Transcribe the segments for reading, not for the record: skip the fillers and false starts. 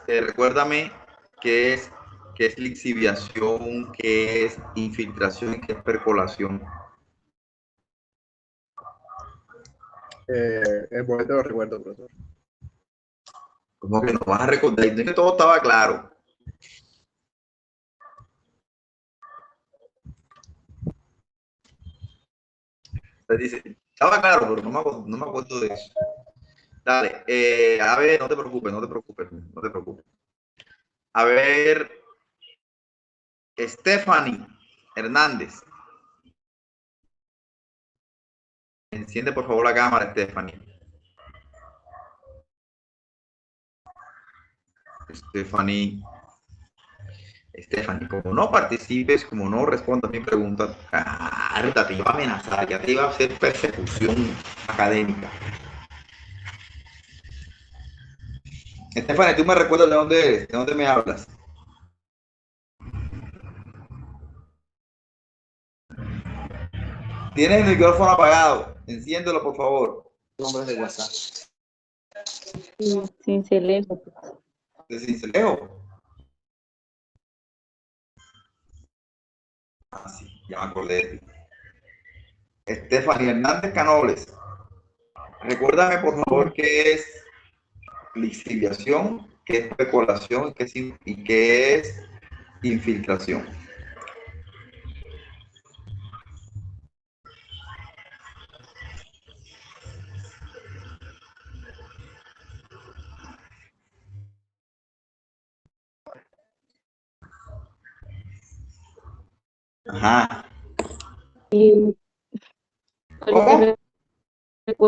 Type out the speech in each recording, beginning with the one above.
Recuérdame qué es, qué es lixiviación, qué es infiltración y qué es percolación. El momento lo recuerdo, profesor. Como que no vas a recordar, y que todo estaba claro. Te dice, estaba claro, pero no me acuerdo de eso. Dale, a ver, no te preocupes, no te preocupes, no te preocupes. A ver, Stephanie Hernández. Enciende por favor la cámara, Stephanie. Stephanie. Stephanie, como no participes, como no respondas mi pregunta, carta, te iba a amenazar, ya te iba a hacer persecución académica. Stephanie, tú me recuerdas de dónde eres, de dónde me hablas. Tienes el micrófono apagado, enciéndelo por favor. Nombres de WhatsApp. Cincelejo. De Cincelejo. Ah, sí, ya me acordé de ti. Stephanie Hernández Canoles. Recuérdame por favor qué es lixiviación, qué es especulación y qué es infiltración. Ajá. ¿Cómo?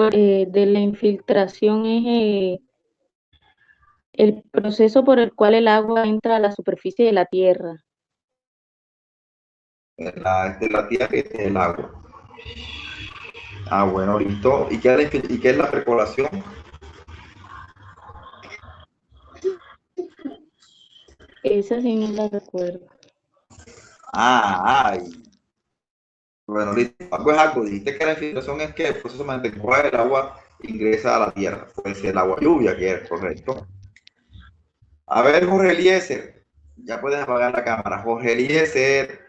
De la infiltración es el proceso por el cual el agua entra a la superficie de la tierra. La tierra que es el agua. Ah, bueno, listo. ¿Y qué es la percolación? Esa sí no la recuerdo. Ah, ay. Bueno, listo. Algo es algo. Dijiste que la infiltración es que el proceso mediante el cual el agua ingresa a la tierra. Puede ser el agua lluvia, que es correcto. A ver, Jorge Eliezer. Ya puedes apagar la cámara. Jorge Eliezer.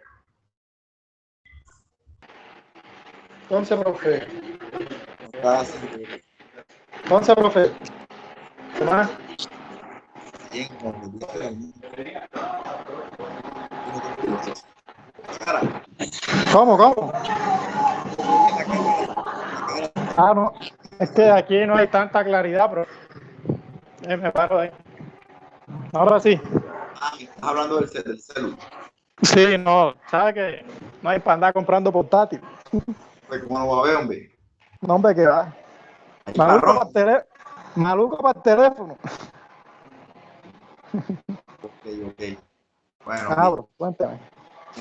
Entonces, profe. Estás Entonces, profe. ¿Qué más? bien, Jorge Eliezer. Cara, ¿Cómo? la cámara. Ah, no. Es que aquí no hay tanta claridad, pero me paro ahí. Ahora sí. Ah, me estás hablando del celu. Sí, no. ¿Sabes que no hay para andar comprando portátil? Pues, ¿cómo no va a ver, hombre? No, hombre, que va. Ahí Maluco marrón. para Maluco para el teléfono. Ok, ok. Bueno, Ah, bien. bro, cuéntame.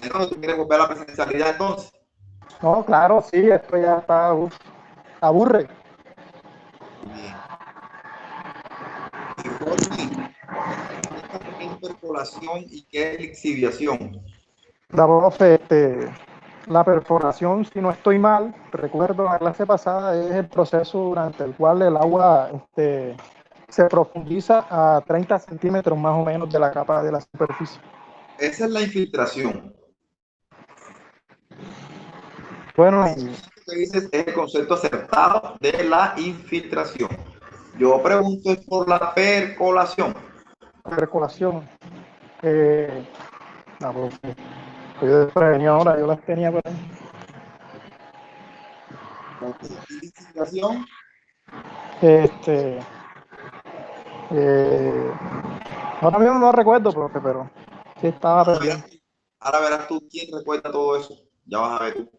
Entonces, ¿tú quieres volver a la presencialidad entonces? No, claro, sí, esto ya está. Aburre. Bien. Recuérdame, ¿qué es percolación y qué es lixiviación? La profe, la perforación, si no estoy mal, recuerdo la clase pasada, es el proceso durante el cual el agua se profundiza a 30 centímetros más o menos de la capa de la superficie. Esa es la infiltración. Bueno, Eso que dices es el concepto acertado de la infiltración. Yo pregunto es por la percolación. percolación. La profe, estoy desprevenido ahora, yo las tenía por ahí. ¿Y lixiviación? Este, eh, ahora mismo no recuerdo, profe, pero sí estaba pendiente. Ahora verás tú quién recuerda todo eso. Ya vas a ver tú.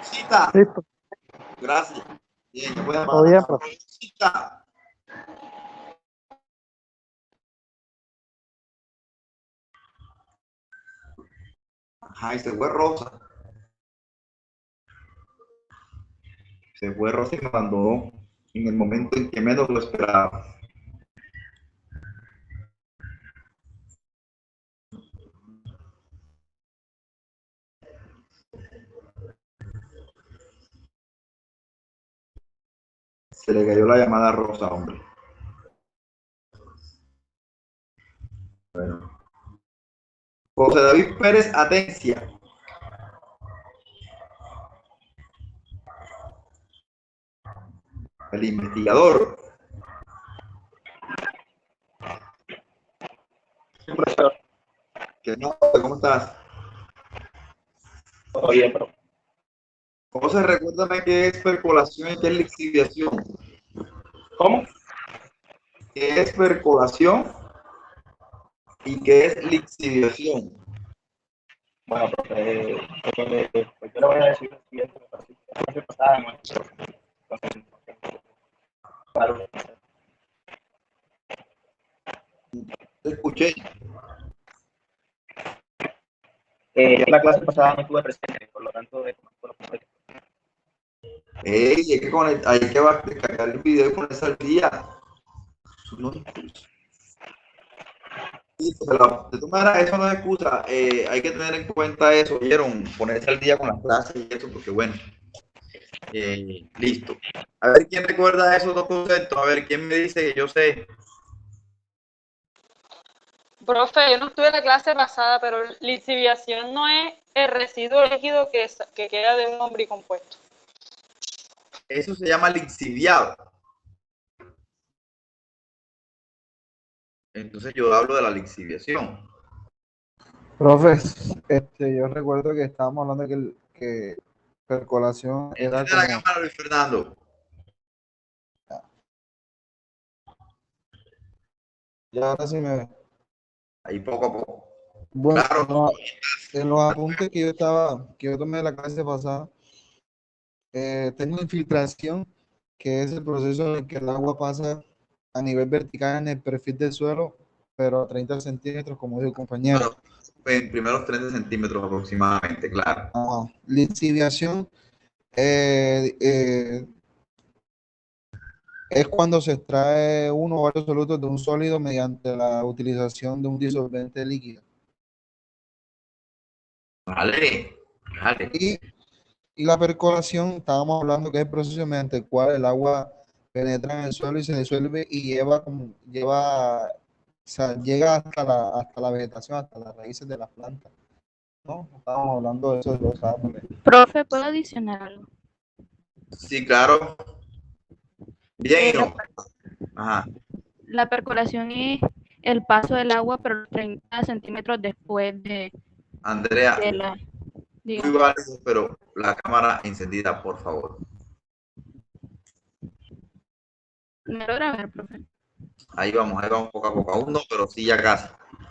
Cita. Listo, Gracias. Bien, ya puedes todo apagar la bien, cámara. profe. Cita. Ajá, y se fue Rosa. Se fue Rosa y me abandonó en el momento en que menos lo esperaba. Se le cayó la llamada a Rosa, hombre. Bueno. José David Pérez Atencia. El investigador. Sí, profesor. ¿Qué no? ¿Cómo estás? Todo bien, pero José, recuérdame qué es percolación y qué es lixiviación. ¿cómo? ¿Qué es percolación y qué es lixiviación? Bueno, profe, pues yo le voy a decir lo siguiente, me parece que la clase pasada no es, entonces, claro, Te escuché. yo en la clase pasada no estuve presente, por lo tanto, desconozco los conceptos. Ey, hay que descargar el video y ponerse al día. No es excusa. Sí, pero de todas maneras, eso no es excusa. Hay que tener en cuenta eso, ¿vieron? Ponerse al día con las clases y eso, porque bueno, listo. A ver quién recuerda esos dos conceptos. A ver quién me dice que yo sé. Profe, yo no estuve en la clase pasada, pero lixiviación no es el residuo líquido que queda de un ombricompuesto. Eso se llama lixiviado. Entonces yo hablo de la lixiviación. Profes, yo recuerdo que estábamos hablando que percolación era Enciende la como, cámara, Luis Fernando. ya ahora sí me ve. Ahí poco a poco. Bueno, Claro, en los apuntes que yo tomé de la clase pasada, tengo infiltración, que es el proceso en el que el agua pasa a nivel vertical en el perfil del suelo, pero a 30 centímetros, como dijo el compañero. pero en primeros 30 centímetros aproximadamente, claro. Lixiviación eh, eh, es cuando se extrae uno o varios solutos de un sólido mediante la utilización de un disolvente líquido. Vale, vale. Y la percolación, estábamos hablando que es el proceso mediante el cual el agua penetra en el suelo y se disuelve y o sea, llega hasta la vegetación, hasta las raíces de las plantas. ¿No? Estábamos hablando de eso de los árboles. Profe, ¿puedo adicionar algo? Sí, claro. Bien, La, no. Ajá. la percolación es el paso del agua, pero 30 centímetros después Andrea, de la, muy digamos, válido, pero la cámara encendida, por favor. ¿me logra ver, profe? Ahí vamos poco a poco. Aún no, pero sí, ya casi.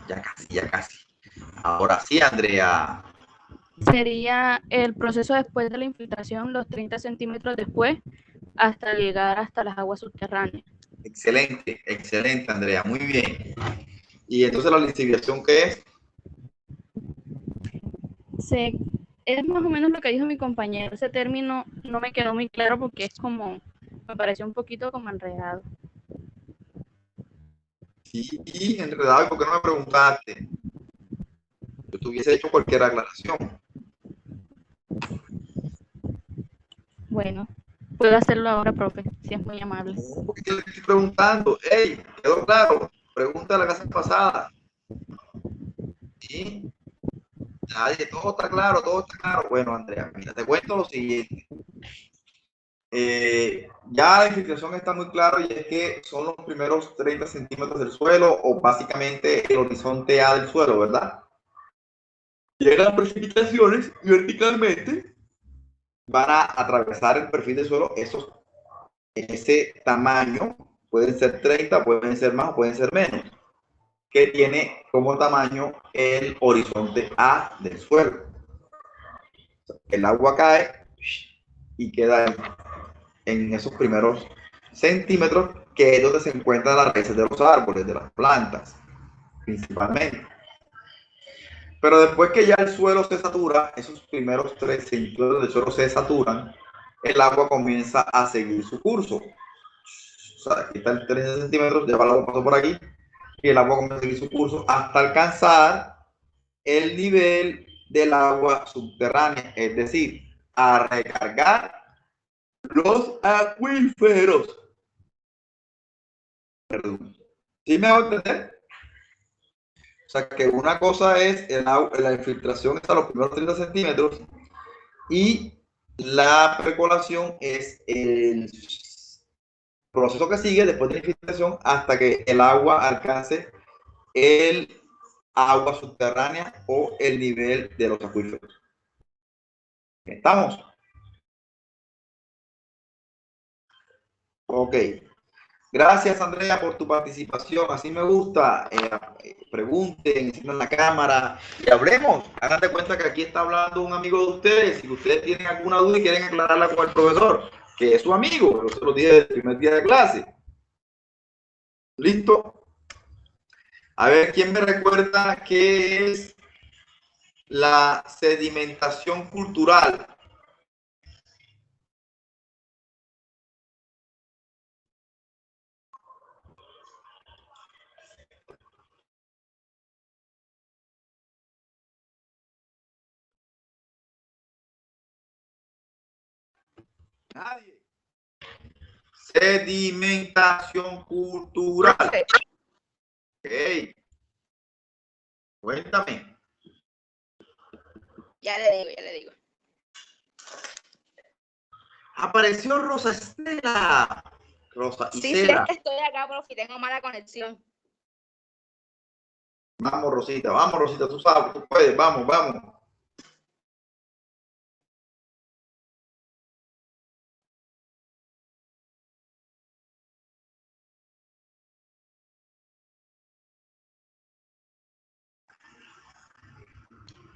Ya casi, ya casi. Ahora sí, Andrea. Sería el proceso después de la infiltración, los 30 centímetros después, hasta llegar hasta las aguas subterráneas. Excelente, excelente, Andrea. Muy bien. Y entonces la lixiviación, ¿qué es? Se, es más o menos lo que dijo mi compañero. Ese término no me quedó muy claro porque es como, me pareció un poquito como enredado. Sí, enredado, ¿por qué no me preguntaste? Yo te hubiese hecho cualquier aclaración. Bueno, puedo hacerlo ahora, profe, si es muy amable. No, ¿por qué le estoy preguntando? ¡Ey! ¿Quedó claro? Pregunta de la clase pasada. ¿Sí? Nadie, todo está claro, todo está claro. Bueno, Andrea, mira, te cuento lo siguiente. Ya la infiltración está muy claro y es que son los primeros 30 centímetros del suelo o básicamente el horizonte A del suelo, ¿verdad? Llegan las precipitaciones y verticalmente van a atravesar el perfil del suelo ese tamaño, pueden ser 30, pueden ser más, pueden ser menos, que tiene como tamaño el horizonte A del suelo. El agua cae y queda en esos primeros centímetros, que es donde se encuentran las raíces de los árboles, de las plantas, principalmente. Pero después que ya el suelo se satura, esos primeros 3 centímetros del suelo se saturan, el agua comienza a seguir su curso. O sea, aquí están 13 centímetros, ya el agua pasó por aquí, y el agua comienza a seguir su curso hasta alcanzar el nivel del agua subterránea, es decir, a recargar los acuíferos. Perdón. ¿Sí me hago entender? sea que una cosa es la infiltración hasta los primeros 30 centímetros y la percolación es el proceso que sigue después de la infiltración hasta que el agua alcance el agua subterránea o el nivel de los acuíferos. ¿Estamos? Ok. Gracias, Andrea, por tu participación. Así me gusta. Pregunten, enciendan la cámara y hablemos. Hagan de cuenta que aquí está hablando un amigo de ustedes. Si ustedes tienen alguna duda y quieren aclararla con el profesor, que es su amigo, yo se lo dije desde el primer día de clase. ¿Listo? A ver, ¿quién me recuerda qué es la sedimentación cultural? Nadie. Sedimentación cultural. Ok. Cuéntame. Ya le digo. Apareció Rosa Estela. Rosa Sí, Isela. sí, estoy acá, profe, tengo mala conexión. Vamos, Rosita, tú sabes, tú puedes, vamos, vamos.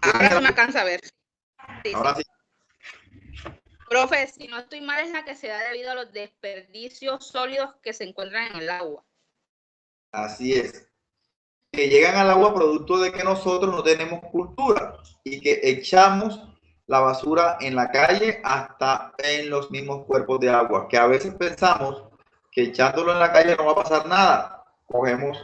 Ahora se me alcanza a ver. Sí, Ahora sí. sí. Profe, si no estoy mal, es la que se da debido a los desperdicios sólidos que se encuentran en el agua. Así es. Que llegan al agua producto de que nosotros no tenemos cultura y que echamos la basura en la calle hasta en los mismos cuerpos de agua, que a veces pensamos que echándolo en la calle no va a pasar nada. Cogemos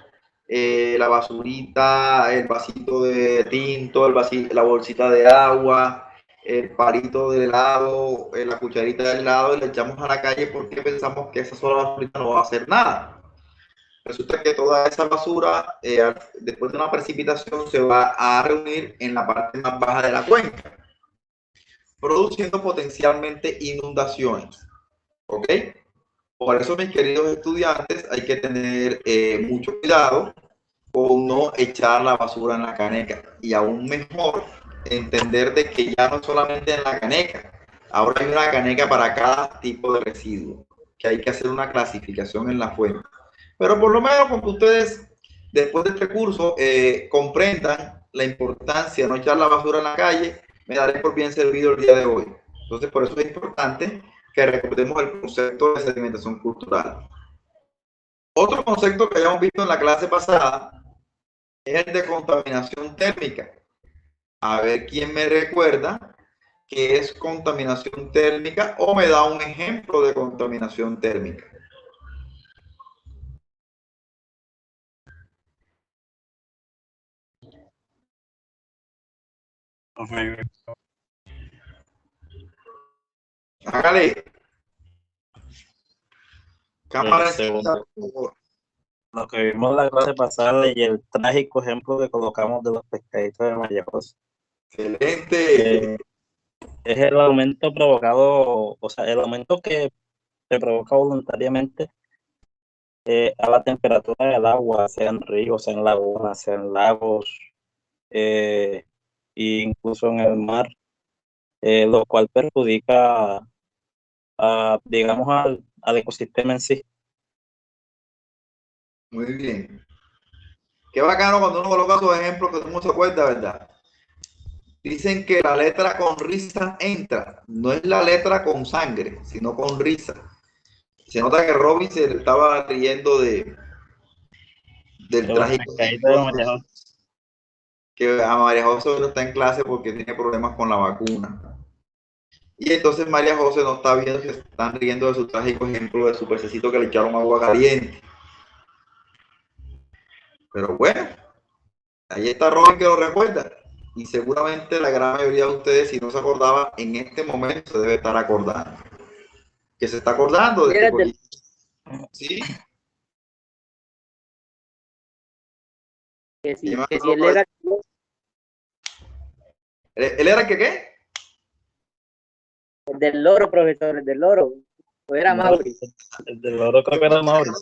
la basurita, el vasito de tinto, la bolsita de agua, el palito de helado, la cucharita de helado y le echamos a la calle porque pensamos que esa sola basurita no va a hacer nada. Resulta que toda esa basura, después de una precipitación, se va a reunir en la parte más baja de la cuenca, produciendo potencialmente inundaciones. ¿Ok? Por eso, mis queridos estudiantes, hay que tener mucho cuidado con no echar la basura en la caneca. Y aún mejor, entender de que ya no solamente en la caneca, ahora hay una caneca para cada tipo de residuo, que hay que hacer una clasificación en la fuente. Pero por lo menos con que ustedes, después de este curso, comprendan la importancia de no echar la basura en la calle, me daré por bien servido el día de hoy. Entonces, por eso es importante que recordemos el concepto de sedimentación cultural. Otro concepto que habíamos visto en la clase pasada es el de contaminación térmica. A ver quién me recuerda qué es contaminación térmica o me da un ejemplo de contaminación térmica. Hágale. Cámara encendida, por favor. Lo que vimos en la clase pasada y el trágico ejemplo que colocamos de los pescaditos de María José. Excelente. Es el aumento provocado, o sea, el aumento que se provoca voluntariamente a la temperatura del agua, sea en ríos, sea en lagunas, sea en lagos, e incluso en el mar, lo cual perjudica, digamos, al ecosistema en sí. Muy bien. Qué bacano cuando uno coloca esos ejemplos que todo el mundo se acuerda, ¿verdad? Dicen que la letra con risa entra. No es la letra con sangre, sino con risa. Se nota que Robin se estaba riendo del trágico que a María José no está en clase porque tiene problemas con la vacuna. Y entonces María José no está viendo que se están riendo de su trágico ejemplo de su pececito que le echaron agua caliente. Pero bueno, ahí está Robin que lo recuerda. Y seguramente la gran mayoría de ustedes, si no se acordaba, en este momento se debe estar acordando. Que se está acordando de que... ¿Sí? Que si, Llama que si al él loro. era... ¿Él era el que qué? El del loro, profesor, el del loro. O era No, Mauri. el del oro creo que era Mauri. O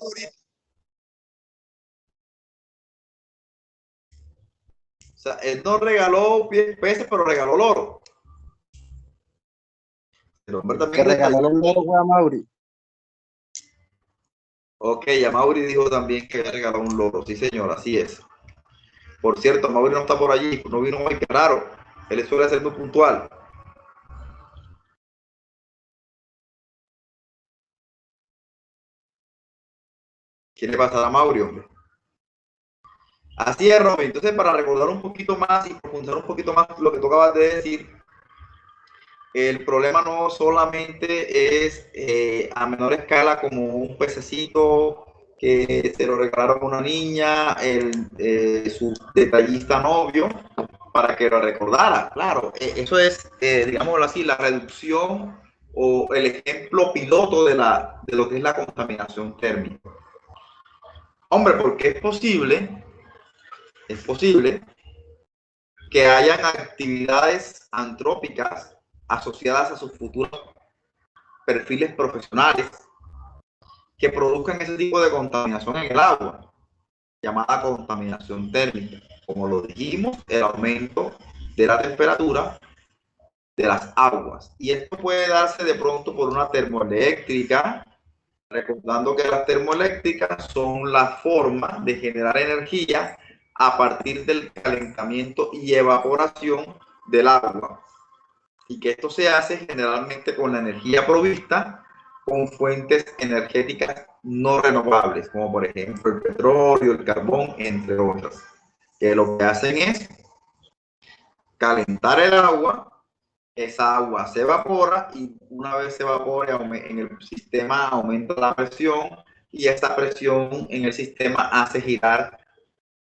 sea, él no regaló peces, pero regaló loro. El hombre Que también regaló detalló. el loro fue a Mauri. Ok, a Mauri dijo también que había regalado un loro. Sí, señor, así es. Por cierto, Mauri no está por allí, no vino hoy, claro. Él suele ser muy puntual. ¿Qué le pasa a Mauri, hombre? Así es, Robin. Entonces, para recordar un poquito más y profundizar un poquito más lo que tú acabas de decir, el problema no solamente es a menor escala como un pececito que se lo regalaron a una niña, su detallista novio, para que lo recordara. Claro, eso es, digámoslo así, la reducción o el ejemplo piloto de lo que es la contaminación térmica. Hombre, porque es posible que hayan actividades antrópicas asociadas a sus futuros perfiles profesionales que produzcan ese tipo de contaminación en el agua, llamada contaminación térmica. Como lo dijimos, el aumento de la temperatura de las aguas. Y esto puede darse de pronto por una termoeléctrica, recordando que las termoeléctricas son la forma de generar energía a partir del calentamiento y evaporación del agua. Y que esto se hace generalmente con la energía provista con fuentes energéticas no renovables, como por ejemplo el petróleo, el carbón, entre otras, que lo que hacen es calentar el agua, esa agua se evapora y una vez se evapora en el sistema aumenta la presión y esa presión en el sistema hace girar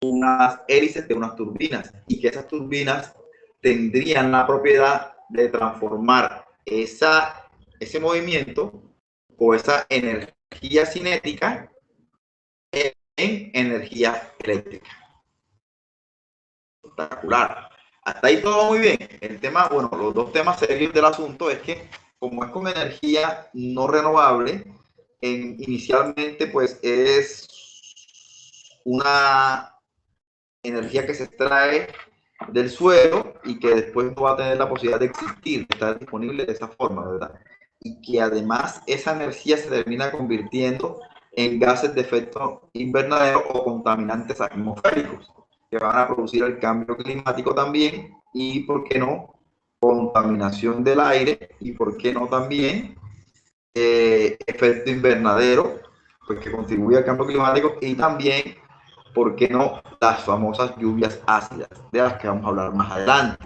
unas hélices de unas turbinas y que esas turbinas tendrían la propiedad de transformar ese movimiento o esa energía cinética en energía eléctrica. Espectacular. Hasta ahí todo muy bien. El tema, bueno, los dos temas serios del asunto es que como es con energía no renovable, inicialmente pues es una energía que se extrae del suelo y que después no va a tener la posibilidad de existir, de estar disponible de esa forma, ¿verdad? Y que además esa energía se termina convirtiendo en gases de efecto invernadero o contaminantes atmosféricos que van a producir el cambio climático también y, ¿por qué no?, contaminación del aire y, ¿por qué no?, también efecto invernadero, pues que contribuye al cambio climático y también, ¿por qué no?, las famosas lluvias ácidas, de las que vamos a hablar más adelante.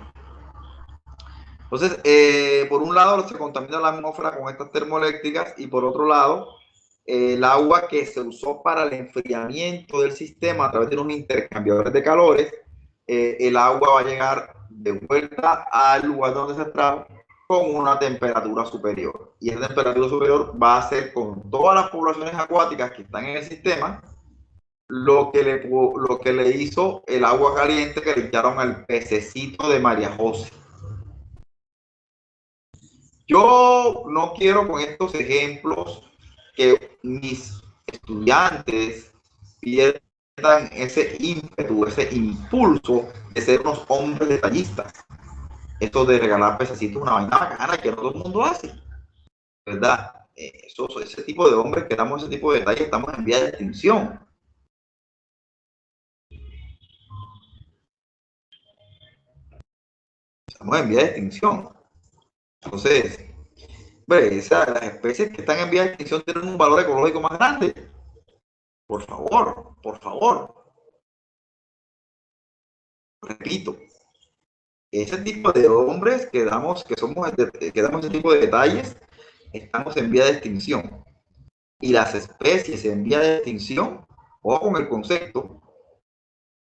Entonces, por un lado se contamina la atmósfera con estas termoeléctricas y por otro lado, el agua que se usó para el enfriamiento del sistema a través de unos intercambiadores de calores, el agua va a llegar de vuelta al lugar donde se extrajo con una temperatura superior. Y esa temperatura superior va a ser con todas las poblaciones acuáticas que están en el sistema lo que le hizo el agua caliente que le echaron al pececito de María José. Yo no quiero con estos ejemplos que mis estudiantes pierdan ese ímpetu, ese impulso de ser unos hombres detallistas. Esto de regalar pececitos es una vaina bacana que no todo el mundo hace, ¿verdad? Ese tipo de hombres que damos ese tipo de detalles estamos en vía de extinción. Estamos en vía de extinción. Entonces, las especies que están en vía de extinción tienen un valor ecológico más grande. Por favor, por favor. Repito, ese tipo de hombres que damos ese tipo de detalles, estamos en vía de extinción. Y las especies en vía de extinción, ojo con el concepto,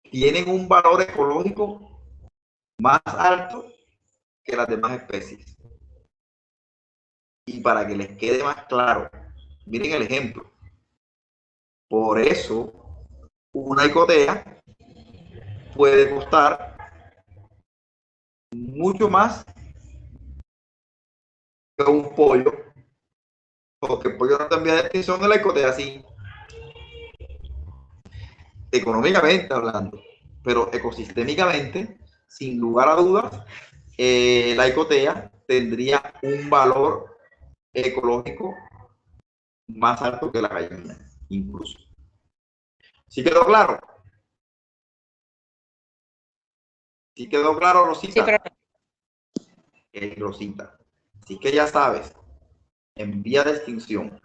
tienen un valor ecológico más alto que las demás especies. Y para que les quede más claro, miren el ejemplo. Por eso, una icotea puede costar mucho más que un pollo, porque el pollo no cambia de extinción de la icotea, así, económicamente hablando, pero ecosistémicamente, sin lugar a dudas, la icotea tendría un valor ecológico más alto que la gallina, incluso. ¿Sí quedó claro? ¿Sí quedó claro, Rosita? Sí, profe. Rosita. Así que ya sabes, en vía de extinción.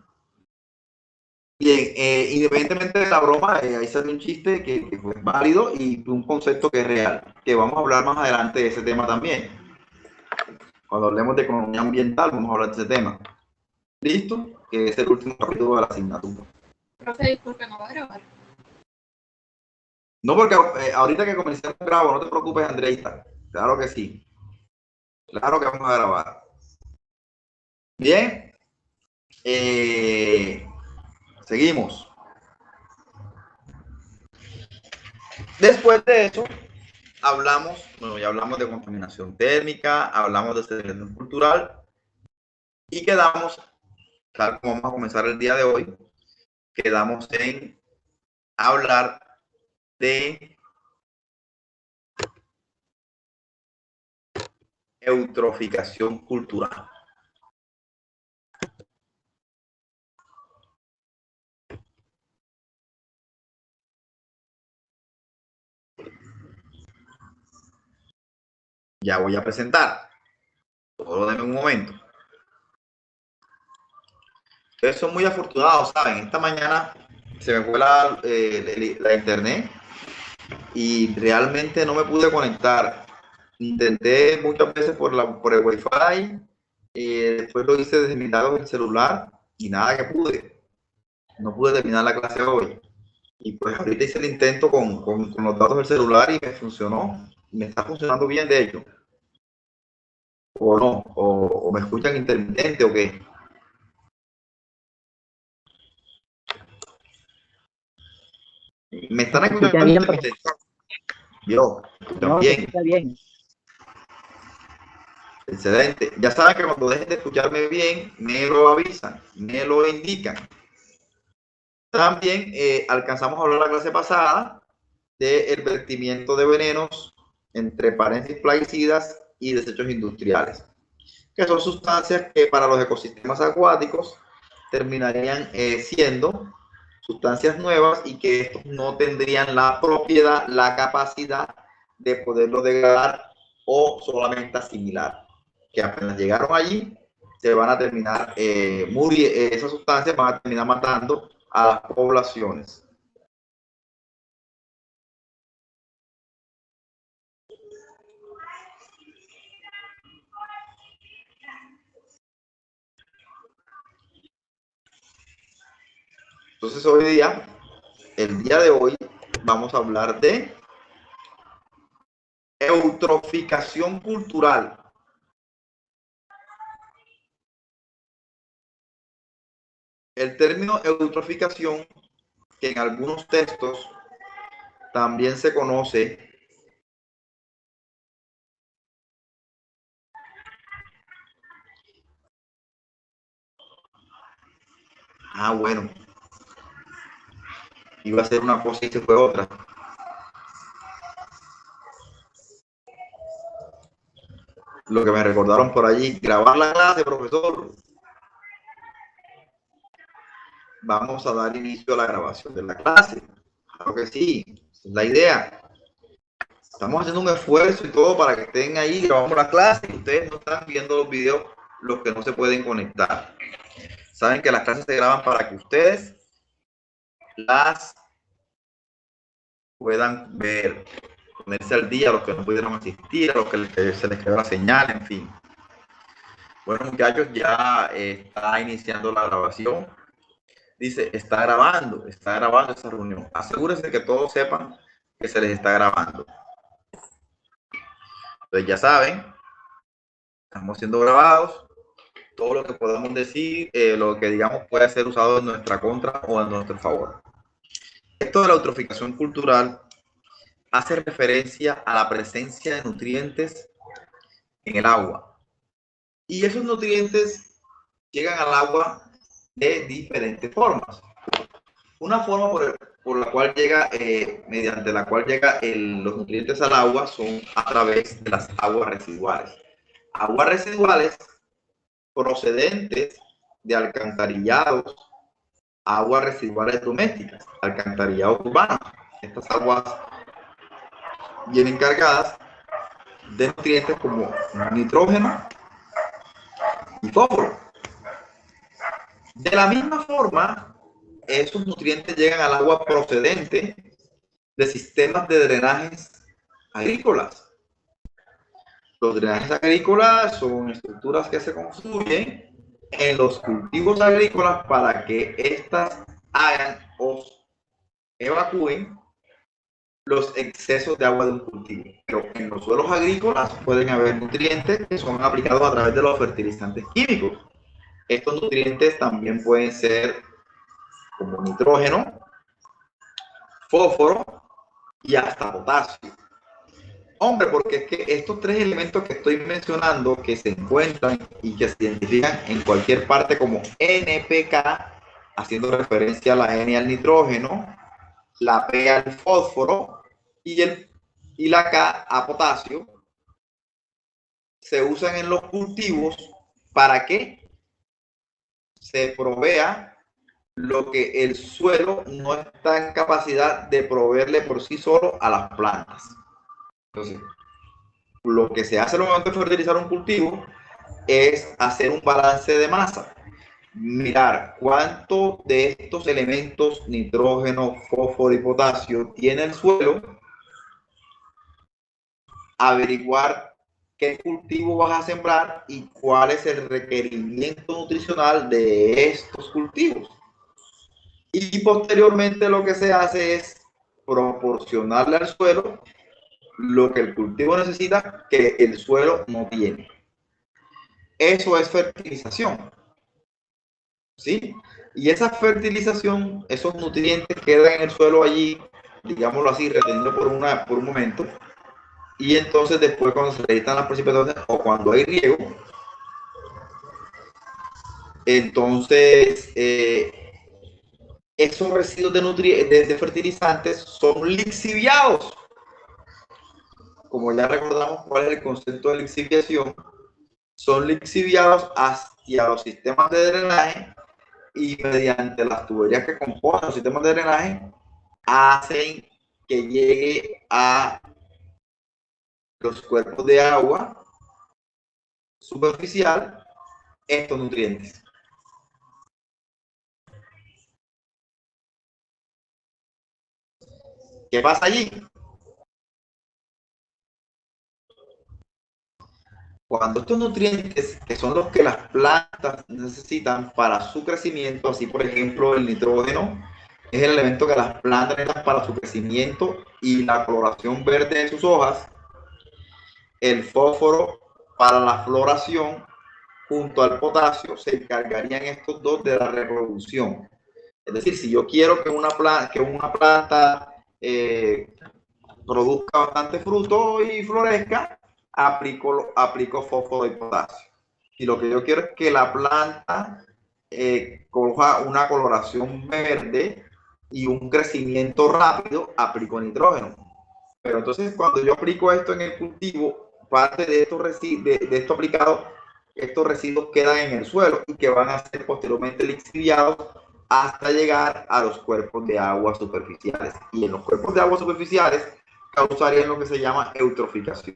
Bien, independientemente de la broma, ahí sale un chiste que fue válido y un concepto que es real, que vamos a hablar más adelante de ese tema también. Cuando hablemos de economía ambiental, vamos a hablar de ese tema. ¿Listo? Que es el último capítulo de la asignatura. Profe, disculpe, ¿no va a grabar? No, porque ahorita que comencemos a grabar, no te preocupes, Andreita. Claro que sí. Claro que vamos a grabar. Bien. Seguimos. Después de eso, ya hablamos de contaminación térmica, hablamos de segregación cultural y quedamos, tal como vamos a comenzar el día de hoy, quedamos en hablar de eutroficación cultural. Ya voy a presentar. Solo denme un momento. Ustedes son muy afortunados, ¿saben? Esta mañana se me fue la internet y realmente no me pude conectar. Intenté muchas veces por el Wi-Fi y después lo hice desde mi lado del celular y nada que pude. No pude terminar la clase hoy. Y pues ahorita hice el intento con los datos del celular y me funcionó. Me está funcionando bien, de hecho. O no, o me escuchan intermitente o qué. Me están escuchando bien, intermitente. Yo, No, bien. está bien. Excelente. Ya saben que cuando dejen de escucharme bien, me lo avisan, me lo indican. También alcanzamos a hablar la clase pasada del vertimiento de venenos entre paréntesis plaguicidas y desechos industriales, que son sustancias que para los ecosistemas acuáticos terminarían siendo sustancias nuevas y que estos no tendrían la propiedad, la capacidad de poderlo degradar o solamente asimilar, que apenas llegaron allí se van a terminar esas sustancias van a terminar matando a las poblaciones. Entonces el día de hoy, vamos a hablar de eutroficación cultural. El término eutroficación, que en algunos textos también se conoce bueno, iba a ser una cosa y se fue otra. Lo que me recordaron por allí, grabar la clase, profesor. Vamos a dar inicio a la grabación de la clase. Claro que sí, esa es la idea. Estamos haciendo un esfuerzo y todo para que estén ahí, grabamos la clase y ustedes no están viendo los videos, los que no se pueden conectar. Saben que las clases se graban para que ustedes las puedan ver, ponerse al día a los que no pudieron asistir, a los que se les quedó la señal, en fin. Bueno, muchachos, ya está iniciando la grabación. Dice, está grabando esa reunión. Asegúrense que todos sepan que se les está grabando. Entonces ya saben, estamos siendo grabados. Todo lo que podamos decir, lo que digamos puede ser usado en nuestra contra o en nuestro favor. Esto de la eutroficación cultural hace referencia a la presencia de nutrientes en el agua. Y esos nutrientes llegan al agua de diferentes formas. Una forma por la cual llega, mediante la cual llegan los nutrientes al agua son a través de las aguas residuales. Aguas residuales procedentes de alcantarillados, aguas residuales domésticas, alcantarillados urbanos. Estas aguas vienen cargadas de nutrientes como nitrógeno y fósforo. De la misma forma, esos nutrientes llegan al agua procedente de sistemas de drenajes agrícolas. Los drenajes agrícolas son estructuras que se construyen en los cultivos agrícolas para que éstas hagan o evacúen los excesos de agua de un cultivo. Pero en los suelos agrícolas pueden haber nutrientes que son aplicados a través de los fertilizantes químicos. Estos nutrientes también pueden ser como nitrógeno, fósforo y hasta potasio. Hombre, porque es que estos tres elementos que estoy mencionando, que se encuentran y que se identifican en cualquier parte como NPK, haciendo referencia a la N al nitrógeno, la P al fósforo y la K a potasio, se usan en los cultivos para que se provea lo que el suelo no está en capacidad de proveerle por sí solo a las plantas. Entonces, lo que se hace al momento de fertilizar un cultivo es hacer un balance de masa. Mirar cuánto de estos elementos, nitrógeno, fósforo y potasio, tiene el suelo. Averiguar qué cultivo vas a sembrar y cuál es el requerimiento nutricional de estos cultivos. Y posteriormente lo que se hace es proporcionarle al suelo lo que el cultivo necesita que el suelo no tiene. Eso es fertilización. ¿Sí? Y esa fertilización, esos nutrientes quedan en el suelo allí, digámoslo así, retenido por un momento. Y entonces después cuando se necesitan las precipitaciones o cuando hay riego, entonces esos residuos de fertilizantes son lixiviados. Como ya recordamos cuál es el concepto de lixiviación, son lixiviados hacia los sistemas de drenaje y mediante las tuberías que componen los sistemas de drenaje hacen que llegue a los cuerpos de agua superficial estos nutrientes. ¿Qué pasa allí? Cuando estos nutrientes, que son los que las plantas necesitan para su crecimiento, así por ejemplo el nitrógeno es el elemento que las plantas necesitan para su crecimiento y la coloración verde de sus hojas, el fósforo para la floración, junto al potasio se encargarían estos dos de la reproducción. Es decir, si yo quiero que una planta produzca bastante fruto y florezca, aplico fósforo y potasio. Y lo que yo quiero es que la planta coja una coloración verde y un crecimiento rápido, aplico nitrógeno. Pero entonces cuando yo aplico esto en el cultivo, parte de esto aplicado, estos residuos quedan en el suelo y que van a ser posteriormente lixiviados hasta llegar a los cuerpos de agua superficiales. Y en los cuerpos de agua superficiales causarían lo que se llama eutroficación.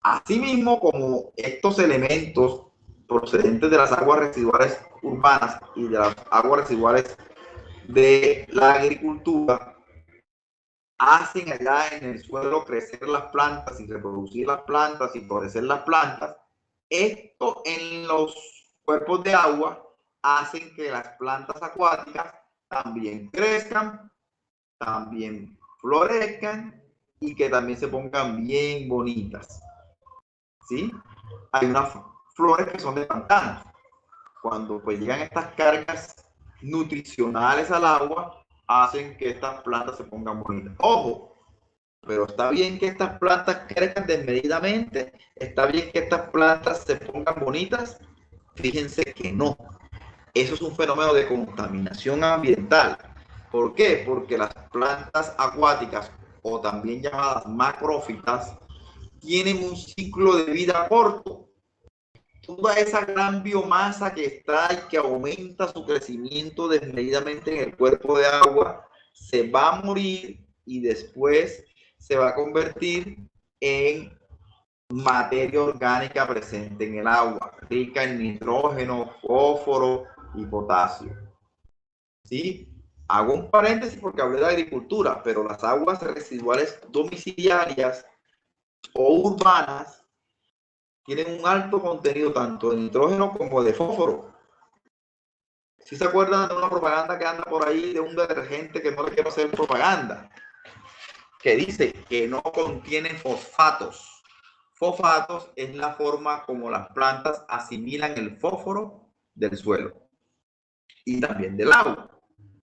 Asimismo, como estos elementos procedentes de las aguas residuales urbanas y de las aguas residuales de la agricultura hacen allá en el suelo crecer las plantas y reproducir las plantas y florecer las plantas, esto en los cuerpos de agua hacen que las plantas acuáticas también crezcan, también florezcan y que también se pongan bien bonitas. ¿Sí? Hay unas flores que son de pantanos. Cuando pues llegan estas cargas nutricionales al agua, hacen que estas plantas se pongan bonitas. Ojo, pero está bien que estas plantas crezcan desmedidamente, está bien que estas plantas se pongan bonitas. Fíjense que no. Eso es un fenómeno de contaminación ambiental. ¿Por qué? Porque las plantas acuáticas, o también llamadas macrófitas, tienen un ciclo de vida corto. Toda esa gran biomasa que está y que aumenta su crecimiento desmedidamente en el cuerpo de agua, se va a morir y después se va a convertir en materia orgánica presente en el agua, rica en nitrógeno, fósforo y potasio. ¿Sí? Hago un paréntesis porque hablé de agricultura, pero las aguas residuales domiciliarias o urbanas tienen un alto contenido tanto de nitrógeno como de fósforo. ¿Sí se acuerdan de una propaganda que anda por ahí de un detergente que no le quiero hacer propaganda? Que dice que no contiene fosfatos. Fosfatos es la forma como las plantas asimilan el fósforo del suelo y también del agua.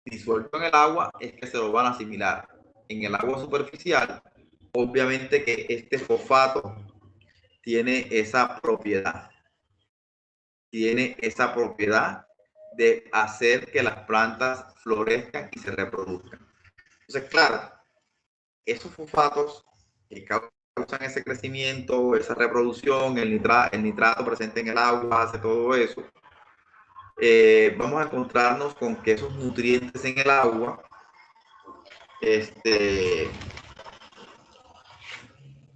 Disuelto en el agua es que se lo van a asimilar. En el agua superficial, obviamente que este fosfato tiene esa propiedad. Tiene esa propiedad de hacer que las plantas florezcan y se reproduzcan. Entonces, claro, esos fosfatos que causan ese crecimiento, esa reproducción, el nitrato presente en el agua, hace todo eso. Vamos a encontrarnos con que esos nutrientes en el agua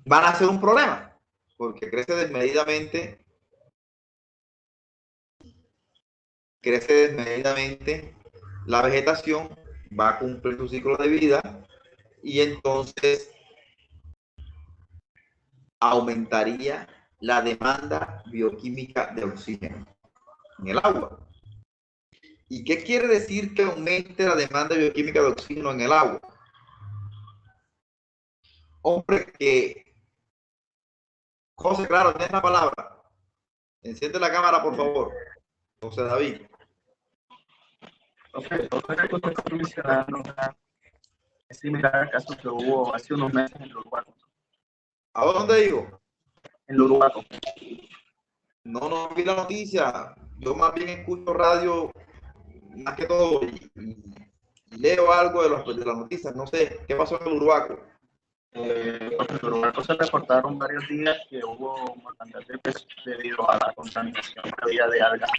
van a ser un problema, porque crece desmedidamente la vegetación, va a cumplir su ciclo de vida y entonces aumentaría la demanda bioquímica de oxígeno en el agua. ¿Y qué quiere decir que aumente la demanda bioquímica de oxígeno en el agua? Hombre, que... José, claro, tienes la palabra. Enciende la cámara, por favor. José David. Otra cosa que estoy mencionando es similar al caso que hubo hace unos meses en Uruguaco. ¿A dónde digo? En Uruguaco. No vi la noticia. Yo más bien escucho radio más que todo y leo algo de las noticias. No sé, ¿qué pasó en el Uruguaco? En Uruguaco se reportaron varios días que hubo mortandad de peces debido a la contaminación que había de algas.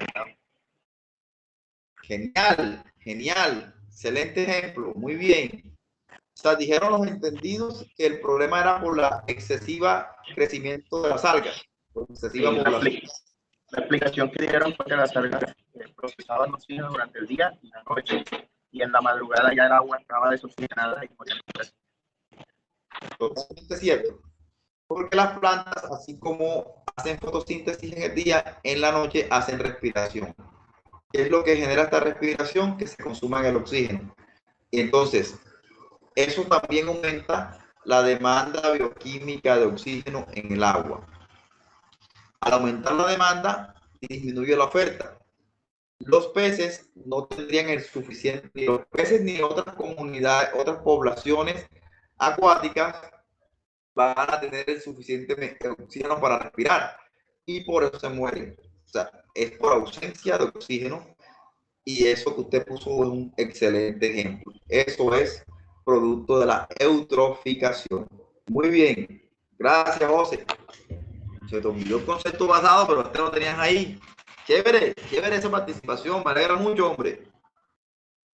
Genial, genial. Excelente ejemplo. Muy bien. O sea, dijeron los entendidos que el problema era por la excesiva crecimiento de las algas. Por excesiva población. La explicación que dieron fue que las algas procesaban oxígeno durante el día y la noche, y en la madrugada ya el agua estaba desoxigenada y morían. Totalmente cierto. Porque las plantas, así como hacen fotosíntesis en el día, en la noche hacen respiración. ¿Qué es lo que genera esta respiración? Que se consuma el oxígeno. Y entonces, eso también aumenta la demanda bioquímica de oxígeno en el agua. Al aumentar la demanda, disminuye la oferta. Los peces no tendrían el suficiente, ni los peces ni otras comunidades, otras poblaciones acuáticas van a tener el suficiente oxígeno para respirar y por eso se mueren. O sea, es por ausencia de oxígeno y eso que usted puso es un excelente ejemplo. Eso es producto de la eutroficación. Muy bien. Gracias, José. Se te olvidó el concepto basado, pero ustedes lo tenían ahí. Chévere, chévere esa participación. Me alegra mucho, hombre.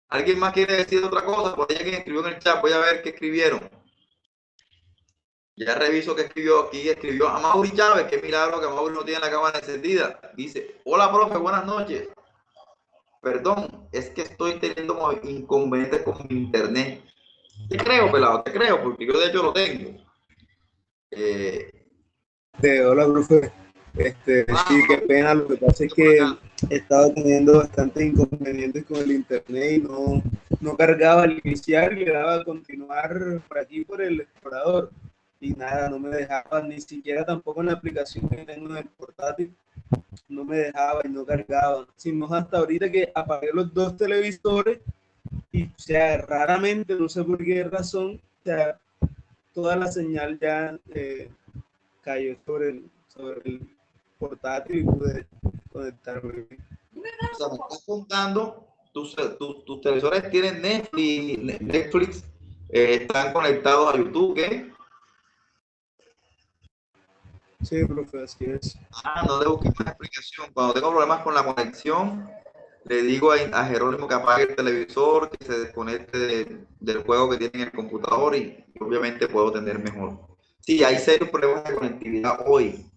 ¿Alguien más quiere decir otra cosa? Por ahí alguien escribió en el chat. Voy a ver qué escribieron. Ya reviso que escribió aquí. Escribió a Mauri Chávez. Qué milagro que Mauri no tiene la cámara encendida. Dice: hola, profe, buenas noches. Perdón, es que estoy teniendo inconvenientes con mi internet. Te creo, pelado, te creo, porque yo de hecho lo tengo. Hola, profe. Sí, qué pena. Lo que pasa es que he estado teniendo bastantes inconvenientes con el internet y no cargaba al iniciar y le daba a continuar por aquí por el explorador. Y nada, no me dejaba, ni siquiera tampoco en la aplicación que tengo en el portátil, no me dejaba y no cargaba. Sino hasta ahorita que apagué los dos televisores y, o sea, raramente, no sé por qué razón, o sea, toda la señal ya cayó sobre el portátil y pude conectarme. O sea, me estás contando, tus televisores tienen Netflix, están conectados a YouTube, ¿qué? Sí, profe, así es. No debo buscar más explicación. Cuando tengo problemas con la conexión, le digo a Jerónimo que apague el televisor, que se desconecte del juego que tiene en el computador y obviamente puedo tener mejor. Sí, hay serios problemas de conectividad hoy.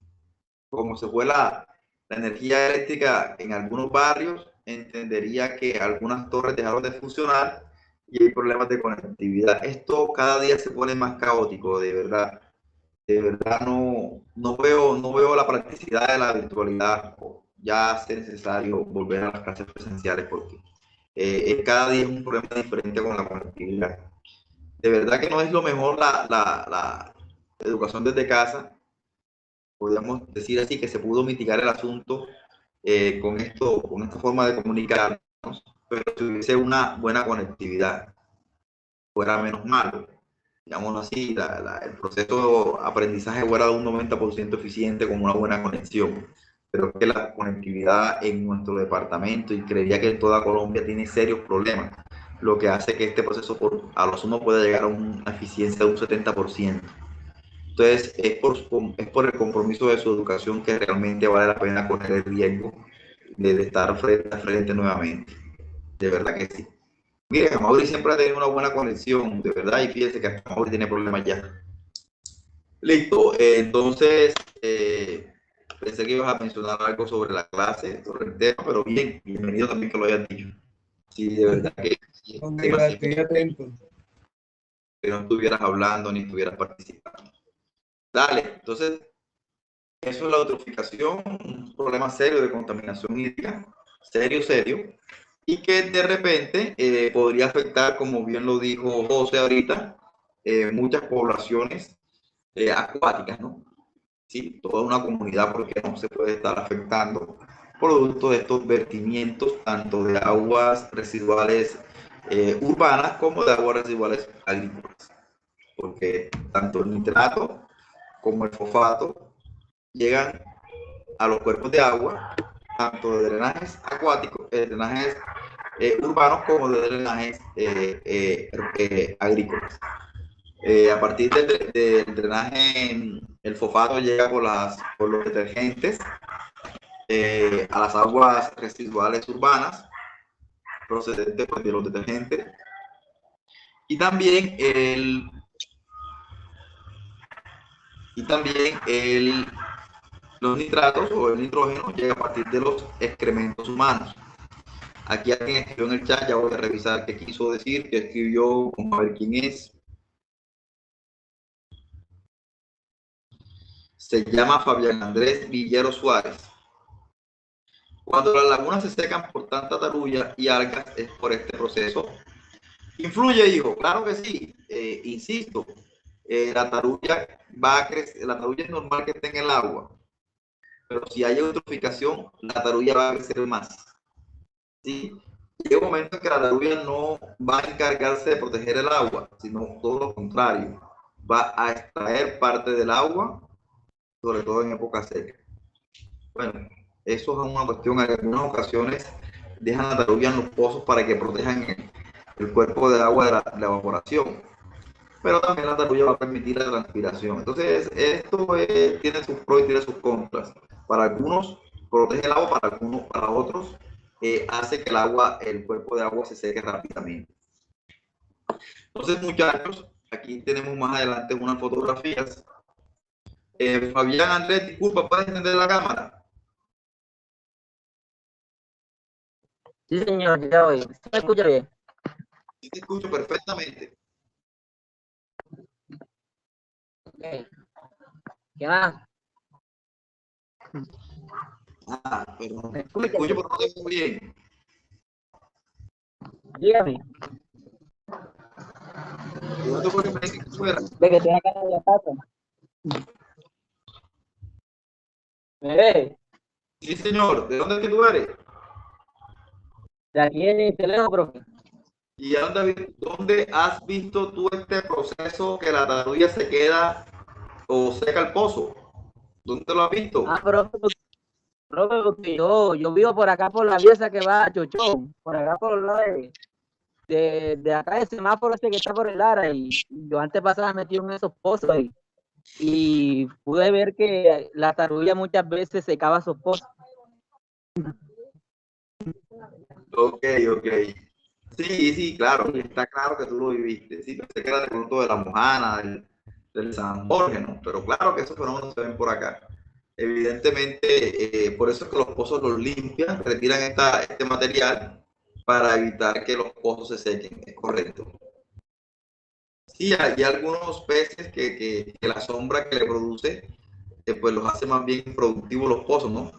Como se fue la energía eléctrica en algunos barrios, entendería que algunas torres dejaron de funcionar y hay problemas de conectividad. Esto cada día se pone más caótico, de verdad. De verdad no veo la practicidad de la virtualidad. Ya hace necesario volver a las clases presenciales porque cada día es un problema diferente con la conectividad. De verdad que no es lo mejor la educación desde casa. Podríamos decir así que se pudo mitigar el asunto con esta forma de comunicarnos, pero si hubiese una buena conectividad, fuera menos malo. Digamos así, el proceso de aprendizaje fuera de un 90% eficiente con una buena conexión. Pero que la conectividad en nuestro departamento, y creería que en toda Colombia, tiene serios problemas, lo que hace que este proceso a lo sumo pueda llegar a una eficiencia de un 70%. Entonces, es por el compromiso de su educación que realmente vale la pena correr el riesgo de estar frente a frente nuevamente. De verdad que sí. Miren, Amaury siempre ha tenido una buena conexión, de verdad, y fíjense que hasta Amaury tiene problemas ya. Listo, entonces, pensé que ibas a mencionar algo sobre la clase, sobre el tema, pero bien, bienvenido también que lo hayas dicho. Sí, de verdad que sí, Estoy atento. que no estuvieras hablando ni estuvieras participando. Dale, entonces, eso es la eutroficación, un problema serio de contaminación hídrica, serio, y que de repente podría afectar, como bien lo dijo José ahorita, muchas poblaciones acuáticas, ¿no? Sí, toda una comunidad, porque no se puede estar afectando producto de estos vertimientos, tanto de aguas residuales urbanas como de aguas residuales agrícolas, porque tanto el nitrato como el fosfato llegan a los cuerpos de agua, tanto de drenajes acuáticos, drenajes urbanos, como de drenajes agrícolas. A partir del drenaje, el fosfato llega por los detergentes a las aguas residuales urbanas, procedentes pues, de los detergentes, y también los nitratos o el nitrógeno llega a partir de los excrementos humanos. Aquí alguien escribió en el chat, ya voy a revisar qué quiso decir, qué escribió, vamos a ver quién es. Se llama Fabián Andrés Villero Suárez. Cuando las lagunas se secan por tanta tarulla y algas es por este proceso. ¿Influye, hijo? Claro que sí. Insisto, la tarulla va a crecer, la tarulla es normal que esté en el agua, pero si hay eutroficación, la tarulla va a crecer más. ¿Sí? Llega un momento en que la tarulla no va a encargarse de proteger el agua, sino todo lo contrario. Va a extraer parte del agua, sobre todo en época seca. Bueno, eso es una cuestión. En algunas ocasiones dejan la tarulla en los pozos para que protejan el cuerpo de agua de la evaporación. Pero también la tarulla va a permitir la transpiración. Entonces, esto tiene sus pros y tiene sus contras. Para algunos protege el agua, para otros hace que el cuerpo de agua se seque rápidamente. Entonces, muchachos, aquí tenemos más adelante unas fotografías. Fabián Andrés, disculpa, ¿puedes encender la cámara? Sí, señor, ya voy. ¿Se me escucha bien? Sí, te escucho perfectamente. Okay. ¿Qué más? Pero te escucho, pero no te escucho bien. Dígame. Yo te puedo decir que fuera. Ve que estoy acá en la casa. ¿Me ve? Sí, señor. ¿De dónde es que tú eres? De aquí en el teléfono, profe. ¿Y a dónde has visto tú este proceso que la tarulla se queda o seca el pozo? ¿Dónde lo has visto? Ah, profe, porque yo vivo por acá por la vía esa que va a Chochón, por acá por el lado de acá el semáforo este que está por el Lara, y yo antes pasaba metido en esos pozos y pude ver que la tarulla muchas veces secaba esos pozos. Ok. Sí, claro, está claro que tú lo viviste. Sí, pensé que era de pronto de la Mojana, del San Jorge, ¿no? Pero claro que esos fenómenos se ven por acá. Evidentemente, por eso es que los pozos los limpian, retiran este material para evitar que los pozos se sequen, es correcto. Sí, hay algunos peces que la sombra que le produce, pues los hace más bien productivos los pozos, ¿no?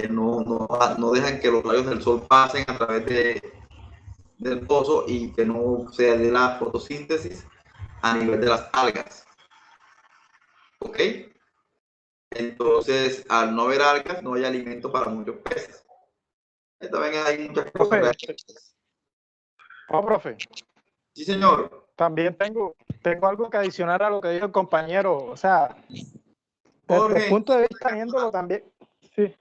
No dejan que los rayos del sol pasen a través del pozo y que no se dé la fotosíntesis a nivel de las algas. ¿Ok? Entonces, al no haber algas, no hay alimento para muchos peces. También hay muchas cosas. Profe. Sí, señor. También tengo algo que adicionar a lo que dijo el compañero. O sea, desde el punto de vista viéndolo también, sí.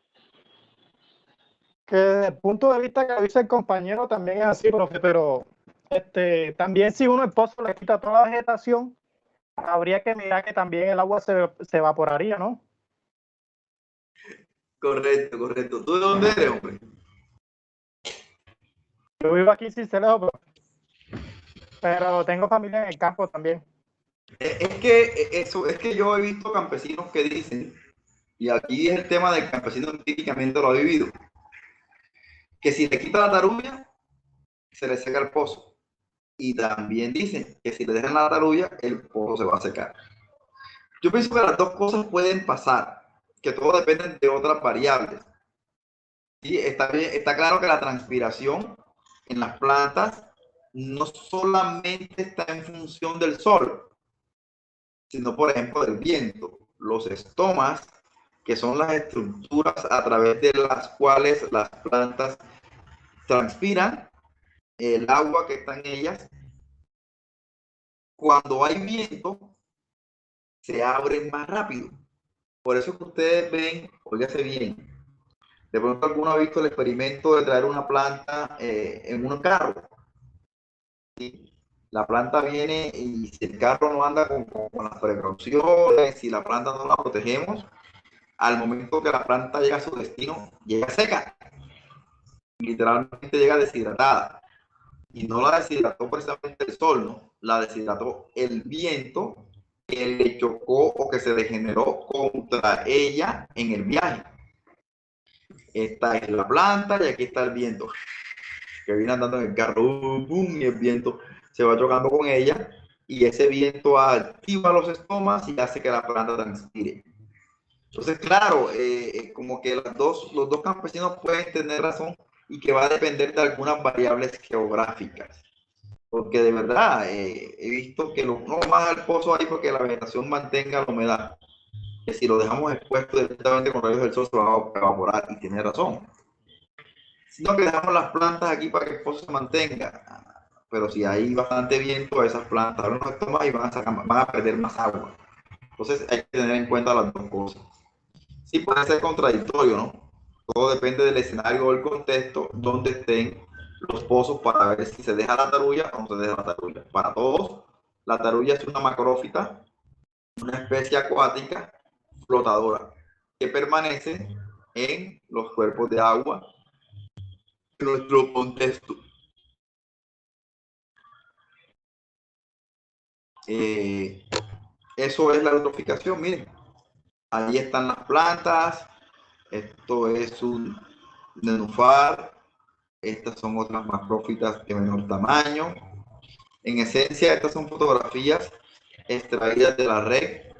Que desde el punto de vista que dice el compañero también es así, profe, pero también si uno el pozo le quita toda la vegetación, habría que mirar que también el agua se evaporaría, ¿no? Correcto. ¿Tú de dónde eres, hombre? Yo vivo aquí en Sincelejo, pero tengo familia en el campo también. Es que yo he visto campesinos que dicen, y aquí es el tema del campesino empíricamente lo ha vivido, que si le quita la tarulla, se le seca el pozo. Y también dicen que si le dejan la tarulla, el pozo se va a secar. Yo pienso que las dos cosas pueden pasar, que todo depende de otras variables. Sí, está claro que la transpiración en las plantas no solamente está en función del sol, sino por ejemplo del viento. Los estomas, que son las estructuras a través de las cuales las plantas transpiran el agua que está en ellas, cuando hay viento, se abren más rápido. Por eso que ustedes ven, óigase bien, de pronto alguno ha visto el experimento de traer una planta en un carro. ¿Sí? La planta viene y si el carro no anda con las precauciones, si la planta no la protegemos, al momento que la planta llega a su destino, llega seca. Literalmente llega deshidratada. Y no la deshidrató precisamente el sol, ¿no? La deshidrató el viento que le chocó o que se degeneró contra ella en el viaje. Esta es la planta y aquí está el viento que viene andando en el carro, y el viento se va chocando con ella y ese viento activa los estomas y hace que la planta transpire. Entonces, claro, como que los dos campesinos pueden tener razón y que va a depender de algunas variables geográficas. Porque de verdad he visto que no más al pozo ahí porque la vegetación mantenga la humedad. Que si lo dejamos expuesto directamente con rayos del sol se va a evaporar y tiene razón. Sino que dejamos las plantas aquí para que el pozo se mantenga. Pero si hay bastante viento, esas plantas abren los estomas y van a perder más agua. Entonces hay que tener en cuenta las dos cosas. Sí puede ser contradictorio, ¿no? Todo depende del escenario o el contexto donde estén los pozos para ver si se deja la tarulla o no se deja la tarulla. Para todos, la tarulla es una macrófita, una especie acuática flotadora que permanece en los cuerpos de agua en nuestro contexto. Eso es la eutroficación, miren. Ahí están las plantas. Esto es un nenúfar. Estas son otras macrófitas de menor tamaño. En esencia, estas son fotografías extraídas de la red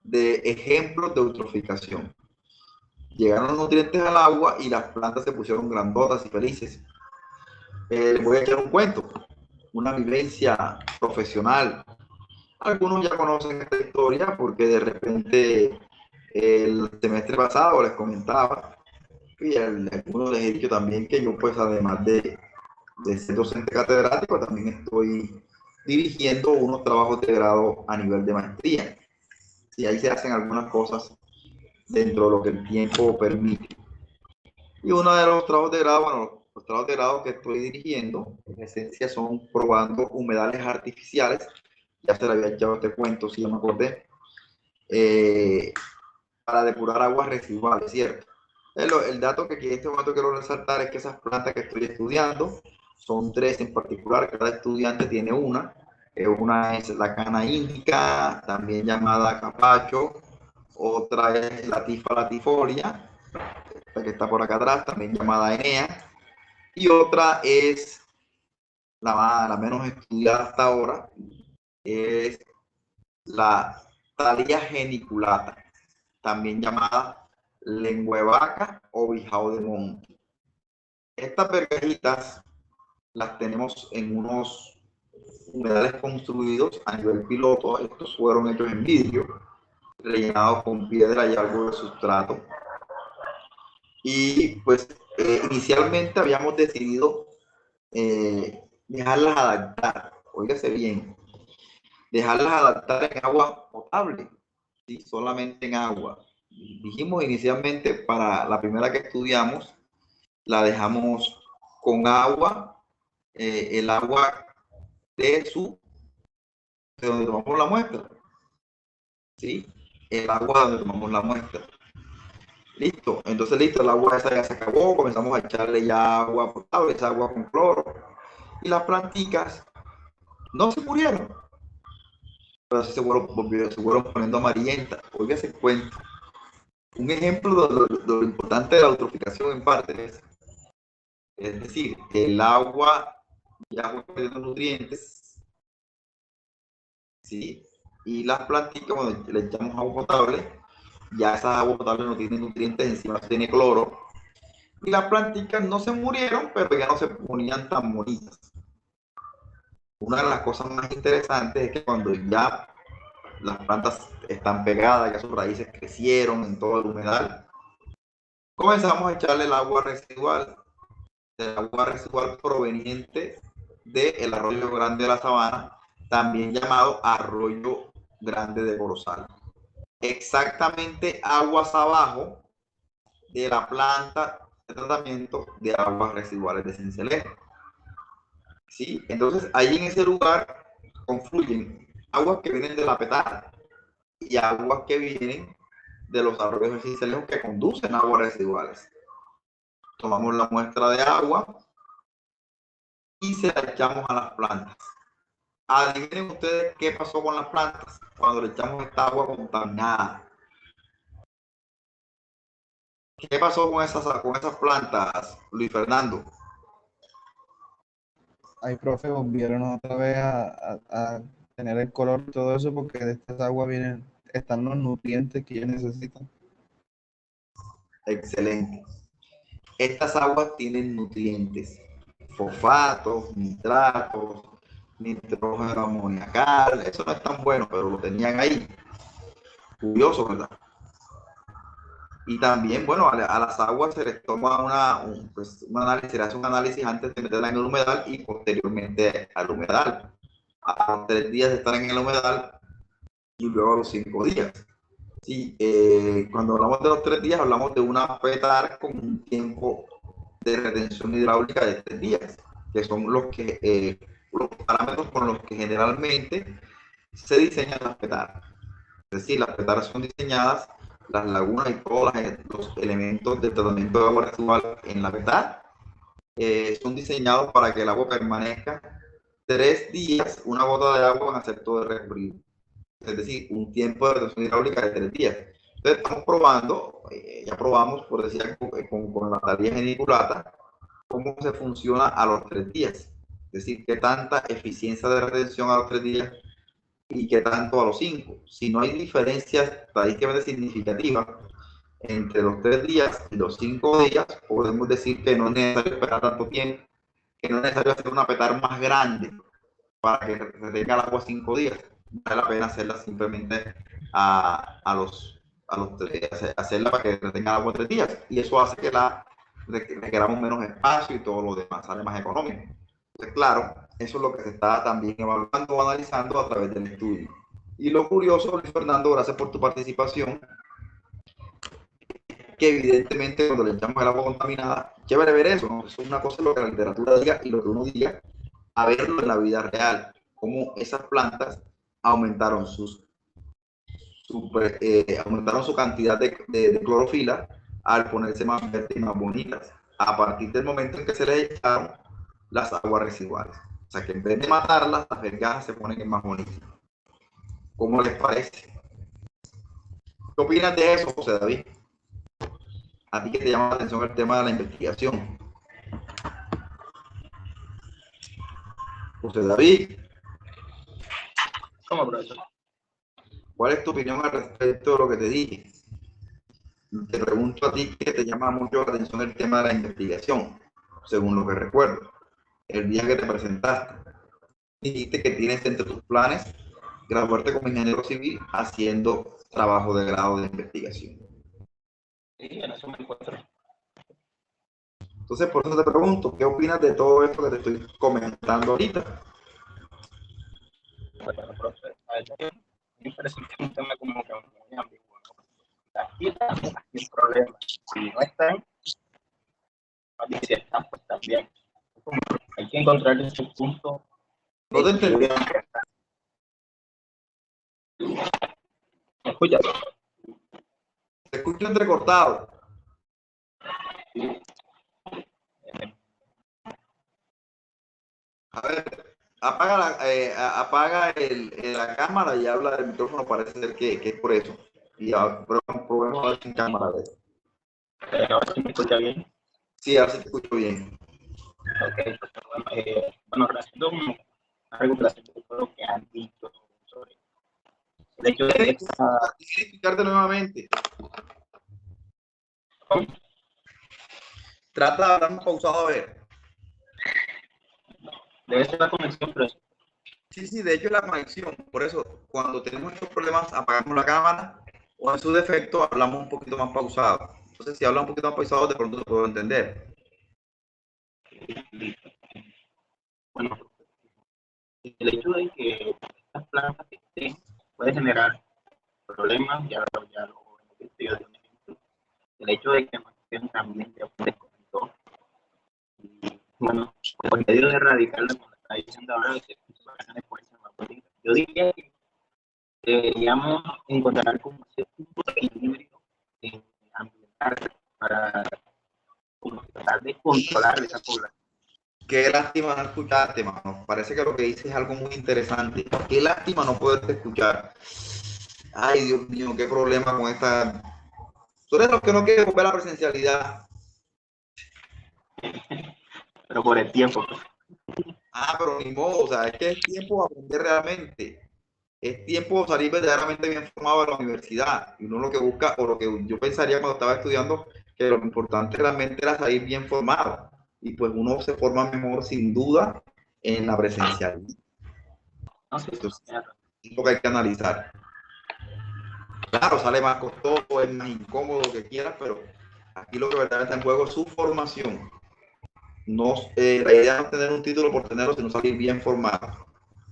de ejemplos de eutroficación. Llegaron los nutrientes al agua y las plantas se pusieron grandotas y felices. Les voy a echar un cuento, una vivencia profesional. Algunos ya conocen esta historia porque de repente el semestre pasado les comentaba y a algunos les he dicho también que yo pues además de de ser docente catedrático, también estoy dirigiendo unos trabajos de grado a nivel de maestría. Y ahí se hacen algunas cosas dentro de lo que el tiempo permite. Y uno de los trabajos de grado, bueno, los trabajos de grado que estoy dirigiendo, en esencia son probando humedales artificiales. Ya se lo había echado este cuento, si ya me acordé. Para depurar aguas residuales, ¿cierto? El dato que en este momento quiero resaltar es que esas plantas que estoy estudiando, son 3 en particular, cada estudiante tiene una. Una es la cana índica, también llamada capacho, otra es la tifa latifolia, la que está por acá atrás, también llamada enea, y otra es la menos estudiada hasta ahora, es la Thalia geniculata, también llamada lengua de vaca o bijao de monte. Estas vergajitas las tenemos en unos humedales construidos a nivel piloto. Estos fueron hechos en vidrio, rellenados con piedra y algo de sustrato. Y pues inicialmente habíamos decidido dejarlas adaptar, óigase bien, dejarlas adaptar en agua potable, ¿sí? Solamente en agua. Dijimos inicialmente, para la primera que estudiamos, la dejamos con agua, el agua de donde tomamos la muestra, ¿sí? El agua donde tomamos la muestra. Listo, entonces listo, el agua esa ya se acabó, comenzamos a echarle ya agua potable, esa agua con cloro, y las planticas no se murieron, pero se fueron poniendo amarillentas. Oiga ese cuento. Un ejemplo de lo importante de la eutroficación en parte es decir, el agua ya fue perdiendo nutrientes, ¿sí? Y las plantitas, cuando le echamos agua potable, ya esa agua potable no tiene nutrientes, encima tiene cloro, y las plantitas no se murieron, pero ya no se ponían tan bonitas. Una de las cosas más interesantes es que cuando ya las plantas están pegadas, ya sus raíces crecieron en todo el humedal, comenzamos a echarle el agua residual proveniente del arroyo grande de la Sabana, también llamado arroyo grande de Corozal. Exactamente aguas abajo de la planta de tratamiento de aguas residuales de Sincelejo. ¿Sí? Entonces, ahí en ese lugar confluyen aguas que vienen de la Petare y aguas que vienen de los arroyos de Sincelejo que conducen a aguas residuales. Tomamos la muestra de agua y se la echamos a las plantas. Adivinen ustedes qué pasó con las plantas cuando le echamos esta agua contaminada. ¿Qué pasó con esas plantas, Luis Fernando? Ay, profe, volvieron otra vez a tener el color y todo eso, porque de estas aguas están los nutrientes que ellos necesitan. Excelente. Estas aguas tienen nutrientes, fosfatos, nitratos, nitrógeno amoniacal. Eso no es tan bueno, pero lo tenían ahí. Curioso, ¿verdad? Y también, bueno, a las aguas se les toma un análisis, se le hace un análisis antes de meterla en el humedal y posteriormente al humedal. A los 3 días de estar en el humedal y luego a los 5 días. Sí, cuando hablamos de los 3 días, hablamos de una Petare con un tiempo de retención hidráulica de 3 días, que son los parámetros con los que generalmente se diseñan las Petare. Es decir, las Petare son diseñadas, las lagunas y todos los elementos de tratamiento de agua residual en la Petare son diseñados para que el agua permanezca 3 días, una gota de agua en acepto de recurrir. Es decir, un tiempo de retención hidráulica de 3 días. Entonces estamos probando, ya probamos, por decir, con la Thalia geniculata, cómo se funciona a los 3 días. Es decir, qué tanta eficiencia de retención a los 3 días y qué tanto a los 5. Si no hay diferencias estadísticamente significativas entre los 3 días y los 5 días, podemos decir que no es necesario esperar tanto tiempo, que no es necesario hacer una Petare más grande para que retenga el agua 5 días. Vale la pena hacerla simplemente hacerla para que retenga el agua 3 días, y eso hace que requeramos menos espacio y todo lo demás, sale más económico. Pues claro, eso es lo que se está también evaluando o analizando a través del estudio. Y lo curioso, Luis Fernando, gracias por tu participación, que evidentemente cuando le echamos el agua contaminada, chévere ver eso, ¿no? Eso es una cosa lo que la literatura diga y lo que uno diga, a verlo en la vida real, cómo esas plantas aumentaron aumentaron su cantidad de clorofila al ponerse más verdes y más bonitas, a partir del momento en que se les echaron las aguas residuales. O sea que en vez de matarlas, las vergas se ponen más bonitas. ¿Cómo les parece? ¿Qué opinas de eso, José David? A ti que te llama la atención el tema de la investigación. José David. ¿Cómo, profesor? ¿Cuál es tu opinión al respecto de lo que te dije? Te pregunto a ti que te llama mucho la atención el tema de la investigación, según lo que recuerdo. El día que te presentaste, dijiste que tienes entre tus planes graduarte como ingeniero civil haciendo trabajo de grado de investigación. Sí, en eso me encuentro. Entonces, por eso te pregunto, ¿qué opinas de todo esto que te estoy comentando ahorita? Bueno, profesor, a ver, me parece que es un tema como que muy ambiguo, ¿no? Aquí están, aquí el problema. Si no están, si están, pues también. Hay que encontrar ese punto. No te entendí. ¿Me escuchas? Te escucho entrecortado. A ver, apaga la cámara y habla del micrófono, parece ser que es por eso. Y probemos a ver sin cámara. Ahora sí me escucha bien. Sí, ahora sí te escucho bien. Ok, bueno, relacionado con la recuperación de todo lo que han dicho sobre el hecho de esta... Explicarte nuevamente. Trata de hablar más pausado a ver. Debe ser la conexión, pero Sí, de hecho es la conexión. Por eso, cuando tenemos estos problemas, apagamos la cámara o en su defecto hablamos un poquito más pausado. Entonces, si habla un poquito más pausado, de pronto te puedo entender. bueno, el hecho de que estas plantas que estén puede generar problemas, ya lo he dicho. El hecho de que no estén también ya puede comentó. Y bueno, por medio de erradicarla, como está diciendo ahora, que pueden ser más bonitas. Yo diría que deberíamos encontrar como ese punto de equilibrio en ambiental para tratar de controlar esa población. Qué lástima no escucharte, mano. Parece que lo que dices es algo muy interesante. Qué lástima no poderte escuchar. Ay, Dios mío, qué problema con esta. Tú eres los que no quieren volver a la presencialidad. Pero por el tiempo. Pero ni modo, o sea, es que es tiempo de aprender realmente. Es tiempo de salir verdaderamente bien formado de la universidad. Y uno lo que busca, o lo que yo pensaría cuando estaba estudiando, que lo importante realmente era salir bien formado. Y pues uno se forma mejor, sin duda, en la presencialidad. Entonces, es lo que hay que analizar. Claro, sale más costoso, es más incómodo, lo que quieras, pero aquí lo que verdaderamente está en juego es su formación. No, la idea no es tener un título por tenerlo, sino salir bien formado.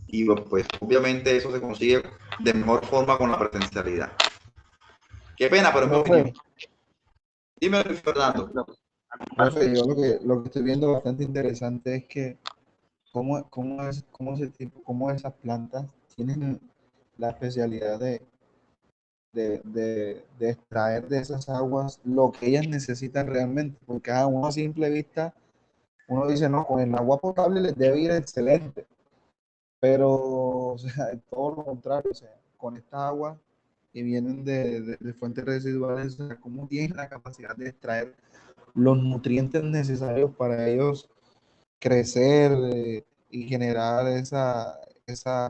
Y pues obviamente eso se consigue de mejor forma con la presencialidad. Qué pena, pero es mi opinión. Dime, Luis Fernando. Profe, yo lo que estoy viendo bastante interesante es que cómo esas plantas tienen la especialidad de extraer de esas aguas lo que ellas necesitan realmente, porque a una simple vista uno dice, no, con el agua potable les debe ir excelente, pero o sea, es todo lo contrario, o sea, con estas aguas que vienen de fuentes residuales, o sea, cómo tienen la capacidad de extraer los nutrientes necesarios para ellos crecer y generar esa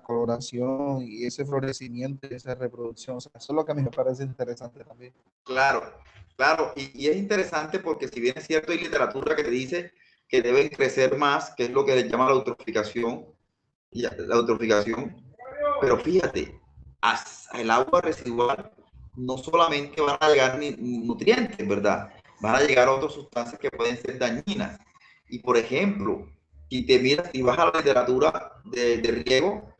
coloración y ese florecimiento y esa reproducción. O sea, eso es lo que a mí me parece interesante también. Claro, y es interesante porque si bien es cierto, hay literatura que te dice que deben crecer más, que es lo que le llama la eutroficación, pero fíjate, el agua residual no solamente van a llegar nutrientes, ¿verdad? Van a llegar otras sustancias que pueden ser dañinas. Y por ejemplo, Si te miras y vas a la literatura de riego,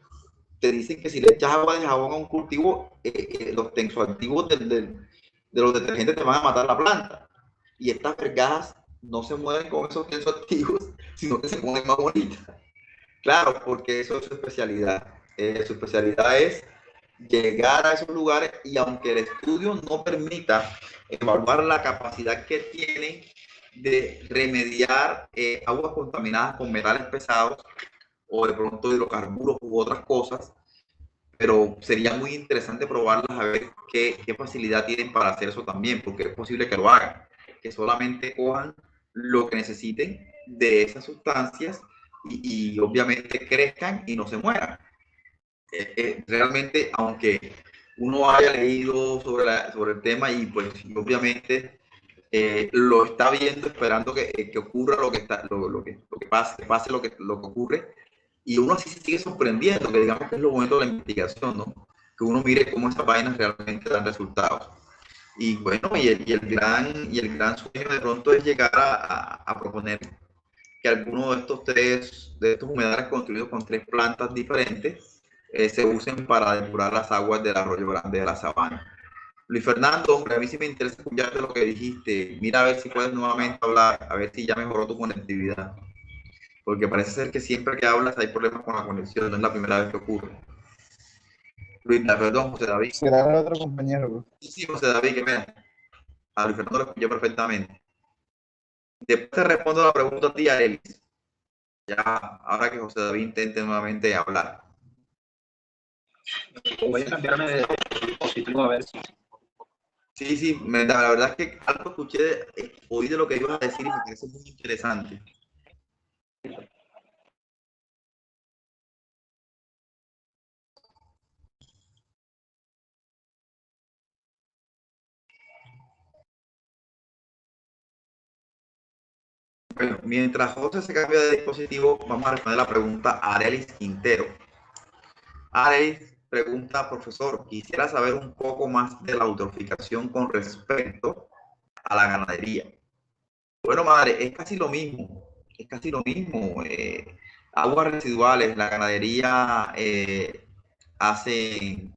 te dicen que si le echas agua de jabón a un cultivo, los tensoactivos de los detergentes te van a matar la planta. Y estas vergas no se mueven con esos tensoactivos, sino que se mueven más bonitas. Claro, porque eso es su especialidad. Su especialidad es llegar a esos lugares y aunque el estudio no permita evaluar la capacidad que tiene de remediar aguas contaminadas con metales pesados o de pronto hidrocarburos u otras cosas, pero sería muy interesante probarlas a ver qué facilidad tienen para hacer eso también, porque es posible que lo hagan, que solamente cojan lo que necesiten de esas sustancias y obviamente crezcan y no se mueran. Realmente, aunque uno haya leído sobre el tema y pues obviamente lo está viendo esperando que ocurra lo que pase lo que ocurre, y uno así se sigue sorprendiendo, que digamos que es lo bonito de la investigación, ¿no? Que uno mire cómo esas vainas realmente dan resultados. Y bueno, y el gran sueño de pronto es llegar a proponer que alguno de estos humedales construidos con 3 plantas diferentes se usen para depurar las aguas del arroyo grande de la Sabana. Luis Fernando, hombre, a mí sí me interesa escucharte lo que dijiste. Mira a ver si puedes nuevamente hablar, a ver si ya mejoró tu conectividad. Porque parece ser que siempre que hablas hay problemas con la conexión, no es la primera vez que ocurre. Luis, perdón, José David. Será el otro compañero, bro. Sí, José David, que mira, a Luis Fernando lo escuché perfectamente. Después te respondo la pregunta a ti, Arelis. Ya, ahora que José David intente nuevamente hablar. Voy a cambiarme de dispositivo a ver si. Sí, la verdad es que algo escuché, oí de lo que ibas a decir y me parece muy interesante. Bueno, mientras José se cambia de dispositivo, vamos a responder la pregunta a Arelis Quintero. Arelis pregunta, profesor, quisiera saber un poco más de la eutroficación con respecto a la ganadería. Bueno, madre, es casi lo mismo, aguas residuales, la ganadería hace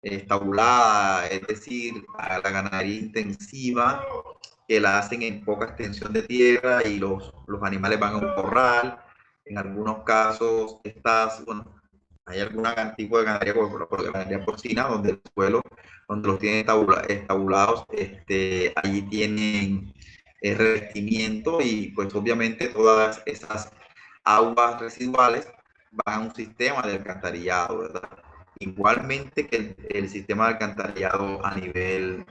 estabulada, es decir, a la ganadería intensiva, que la hacen en poca extensión de tierra y los animales van a un corral. En algunos casos, bueno, hay alguna tipo de ganadería, ganadería porcina, donde el suelo, donde los tienen estabulados, allí tienen revestimiento y pues obviamente todas esas aguas residuales van a un sistema de alcantarillado, ¿verdad? Igualmente que el sistema de alcantarillado a nivel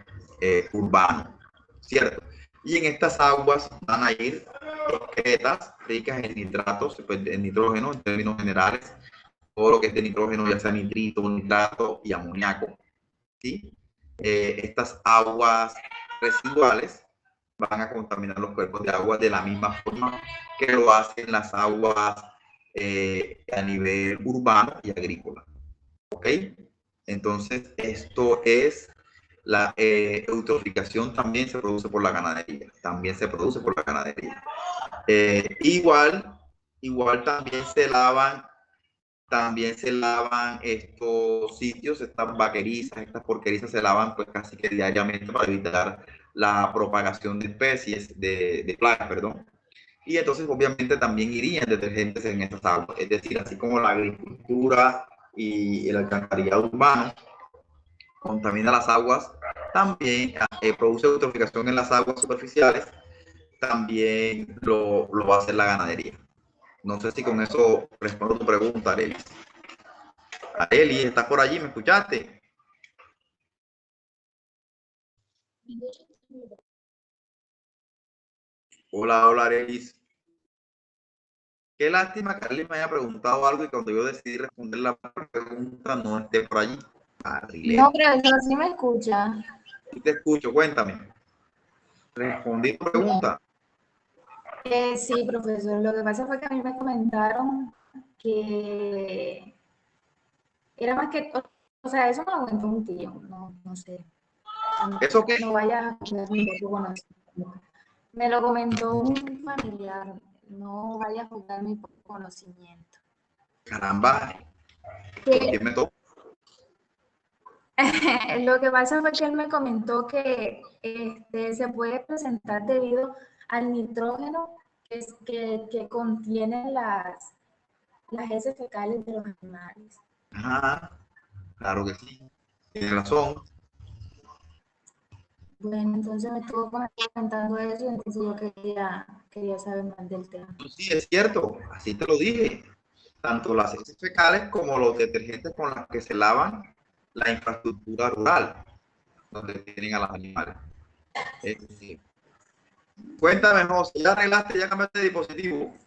urbano, ¿cierto? Y en estas aguas van a ir excretas ricas en nitratos, pues, en nitrógeno en términos generales, todo lo que es de nitrógeno, ya sea nitrito, nitrato y amoníaco, ¿sí? Estas aguas residuales van a contaminar los cuerpos de agua de la misma forma que lo hacen las aguas a nivel urbano y agrícola. ¿Ok? Entonces, esto es la eutroficación, también se produce por la ganadería. Igual también se lavan estos sitios, estas vaquerizas, estas porquerizas se lavan pues casi que diariamente para evitar la propagación de especies, de plagas, perdón. Y entonces obviamente también irían detergentes en estas aguas, es decir, así como la agricultura y el alcantarillado urbano contamina las aguas, también produce eutroficación en las aguas superficiales, también lo va a hacer la ganadería. No sé si con eso respondo tu pregunta, Arelis. Arelis, ¿estás por allí? ¿Me escuchaste? Hola, Arelis. Qué lástima que Arelis me haya preguntado algo y cuando yo decidí responder la pregunta no esté por allí. No, profesor, sí me escucha. Sí te escucho, cuéntame. ¿Respondí tu pregunta? Sí, profesor. Lo que pasa fue que a mí me comentaron que era más que, o sea, eso me lo comentó un tío, no sé. ¿Eso qué? No vaya a quedar un poco con eso. Me lo comentó un familiar. no vaya a juzgar mi conocimiento. Caramba, Que- ¿por qué me toca? Lo que pasa fue que él me comentó que se puede presentar debido al nitrógeno que contienen las heces fecales de los animales. Ajá, claro que sí, tienes razón. Bueno, entonces me estuvo comentando eso, entonces yo quería saber más del tema. Sí, es cierto, así te lo dije. Tanto las heces fecales como los detergentes con los que se lavan la infraestructura rural, donde tienen a los animales. Cuéntame, José, ¿ya arreglaste, ya cambiaste de dispositivo?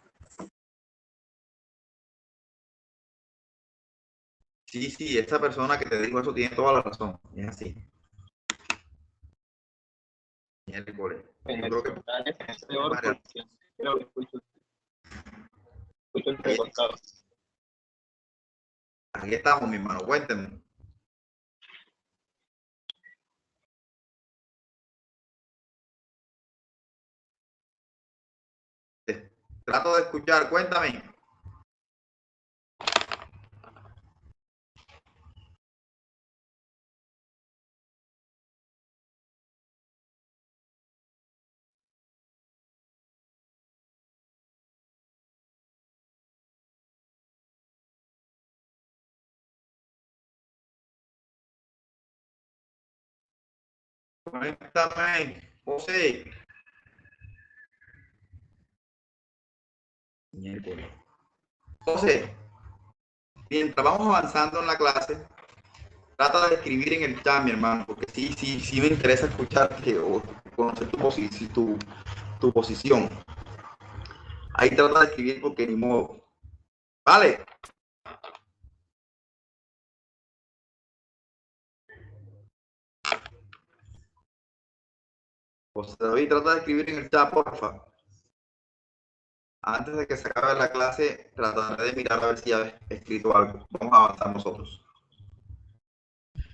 Sí, sí, esta persona que te dijo eso tiene toda la razón. Es así. Miércoles. En Yo el creo que celular es peor porque creo que escucho entrecortado. aquí estamos, mi hermano. Cuénteme. Trato de escuchar, cuéntame. Cuéntame, José. Miércoles. José, mientras vamos avanzando en la clase, trata de escribir en el chat, mi hermano, porque sí me interesa escucharte o conocer tu posición. Ahí trata de escribir porque ni modo. Vale. José David, trata de escribir en el chat, porfa. Antes de que se acabe la clase, trataré de mirar a ver si ya he escrito algo. Vamos a avanzar nosotros.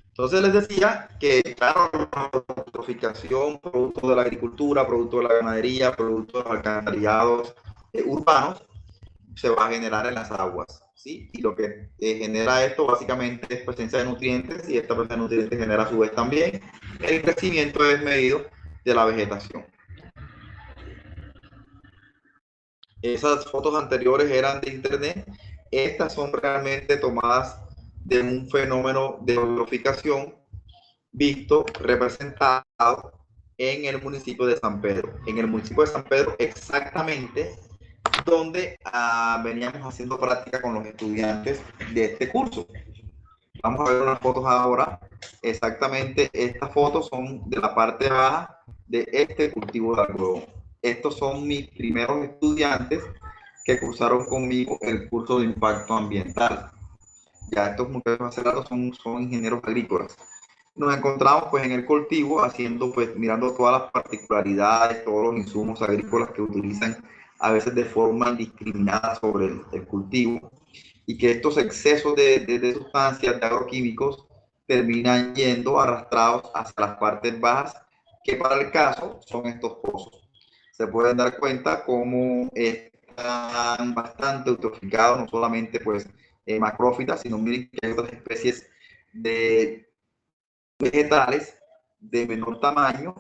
Entonces les decía que, claro, la eutroficación, producto de la agricultura, producto de la ganadería, producto de los alcantarillados urbanos, se va a generar en las aguas, ¿sí? Y lo que genera esto básicamente es presencia de nutrientes, y esta presencia de nutrientes genera a su vez también el crecimiento desmedido de la vegetación. Esas fotos anteriores eran de internet, estas son realmente tomadas de un fenómeno de eutroficación visto, representado en el municipio de San Pedro. En el municipio de San Pedro, exactamente donde veníamos haciendo práctica con los estudiantes de este curso. Vamos a ver unas fotos ahora. Exactamente, estas fotos son de la parte baja de este cultivo de algodón. Estos son mis primeros estudiantes que cursaron conmigo el curso de impacto ambiental. Ya estos muchachos hace rato son ingenieros agrícolas. Nos encontramos pues en el cultivo haciendo, pues mirando todas las particularidades, todos los insumos agrícolas que utilizan a veces de forma indiscriminada sobre el cultivo, y que estos excesos de sustancias, de agroquímicos, terminan yendo arrastrados hacia las partes bajas, que para el caso son estos pozos. Se pueden dar cuenta cómo están bastante eutroficados, no solamente pues macrófitas, sino miren que hay otras especies de vegetales de menor tamaño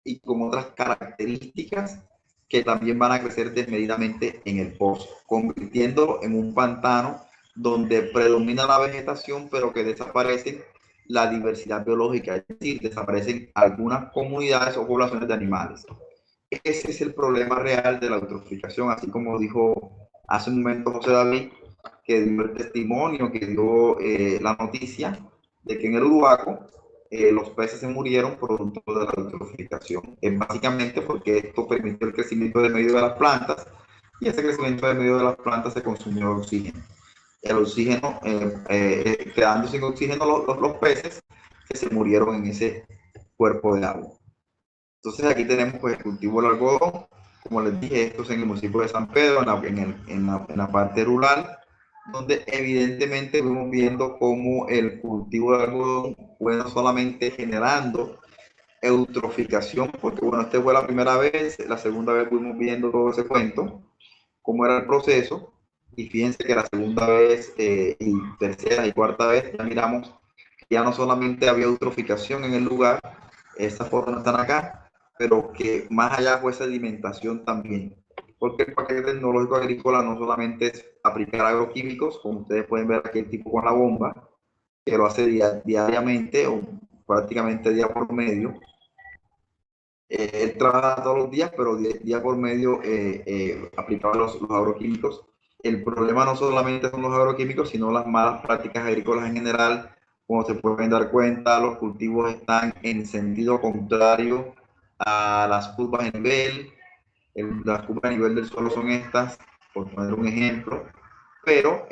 y con otras características que también van a crecer desmedidamente en el pozo, convirtiéndolo en un pantano donde predomina la vegetación, pero que desaparece la diversidad biológica, es decir, desaparecen algunas comunidades o poblaciones de animales. Ese es el problema real de la eutroficación, así como dijo hace un momento José David, que dio el testimonio, que dio la noticia de que en el Uruguaco los peces se murieron producto de la eutroficación. Es básicamente porque esto permitió el crecimiento del medio de las plantas, y ese crecimiento del medio de las plantas se consumió el oxígeno. El oxígeno, quedando sin oxígeno los peces que se murieron en ese cuerpo de agua. Entonces aquí tenemos pues el cultivo del algodón, como les dije, esto es en el municipio de San Pedro, en la parte rural, donde evidentemente fuimos viendo cómo el cultivo del algodón fue no solamente generando eutroficación, porque bueno, esta fue la primera vez, la segunda vez fuimos viendo todo ese cuento, cómo era el proceso, y fíjense que la segunda vez y tercera y cuarta vez ya miramos que ya no solamente había eutroficación en el lugar, esas fotos no están acá, pero que más allá fue sedimentación también, porque el paquete tecnológico agrícola no solamente es aplicar agroquímicos, como ustedes pueden ver aquí el tipo con la bomba, que lo hace diariamente o prácticamente día por medio. Él trabaja todos los días, pero día por medio aplicaba los agroquímicos. El problema no solamente son los agroquímicos, sino las malas prácticas agrícolas en general. Como se pueden dar cuenta, los cultivos están en sentido contrario a las curvas de nivel. Las curvas de nivel del suelo son estas, por poner un ejemplo, pero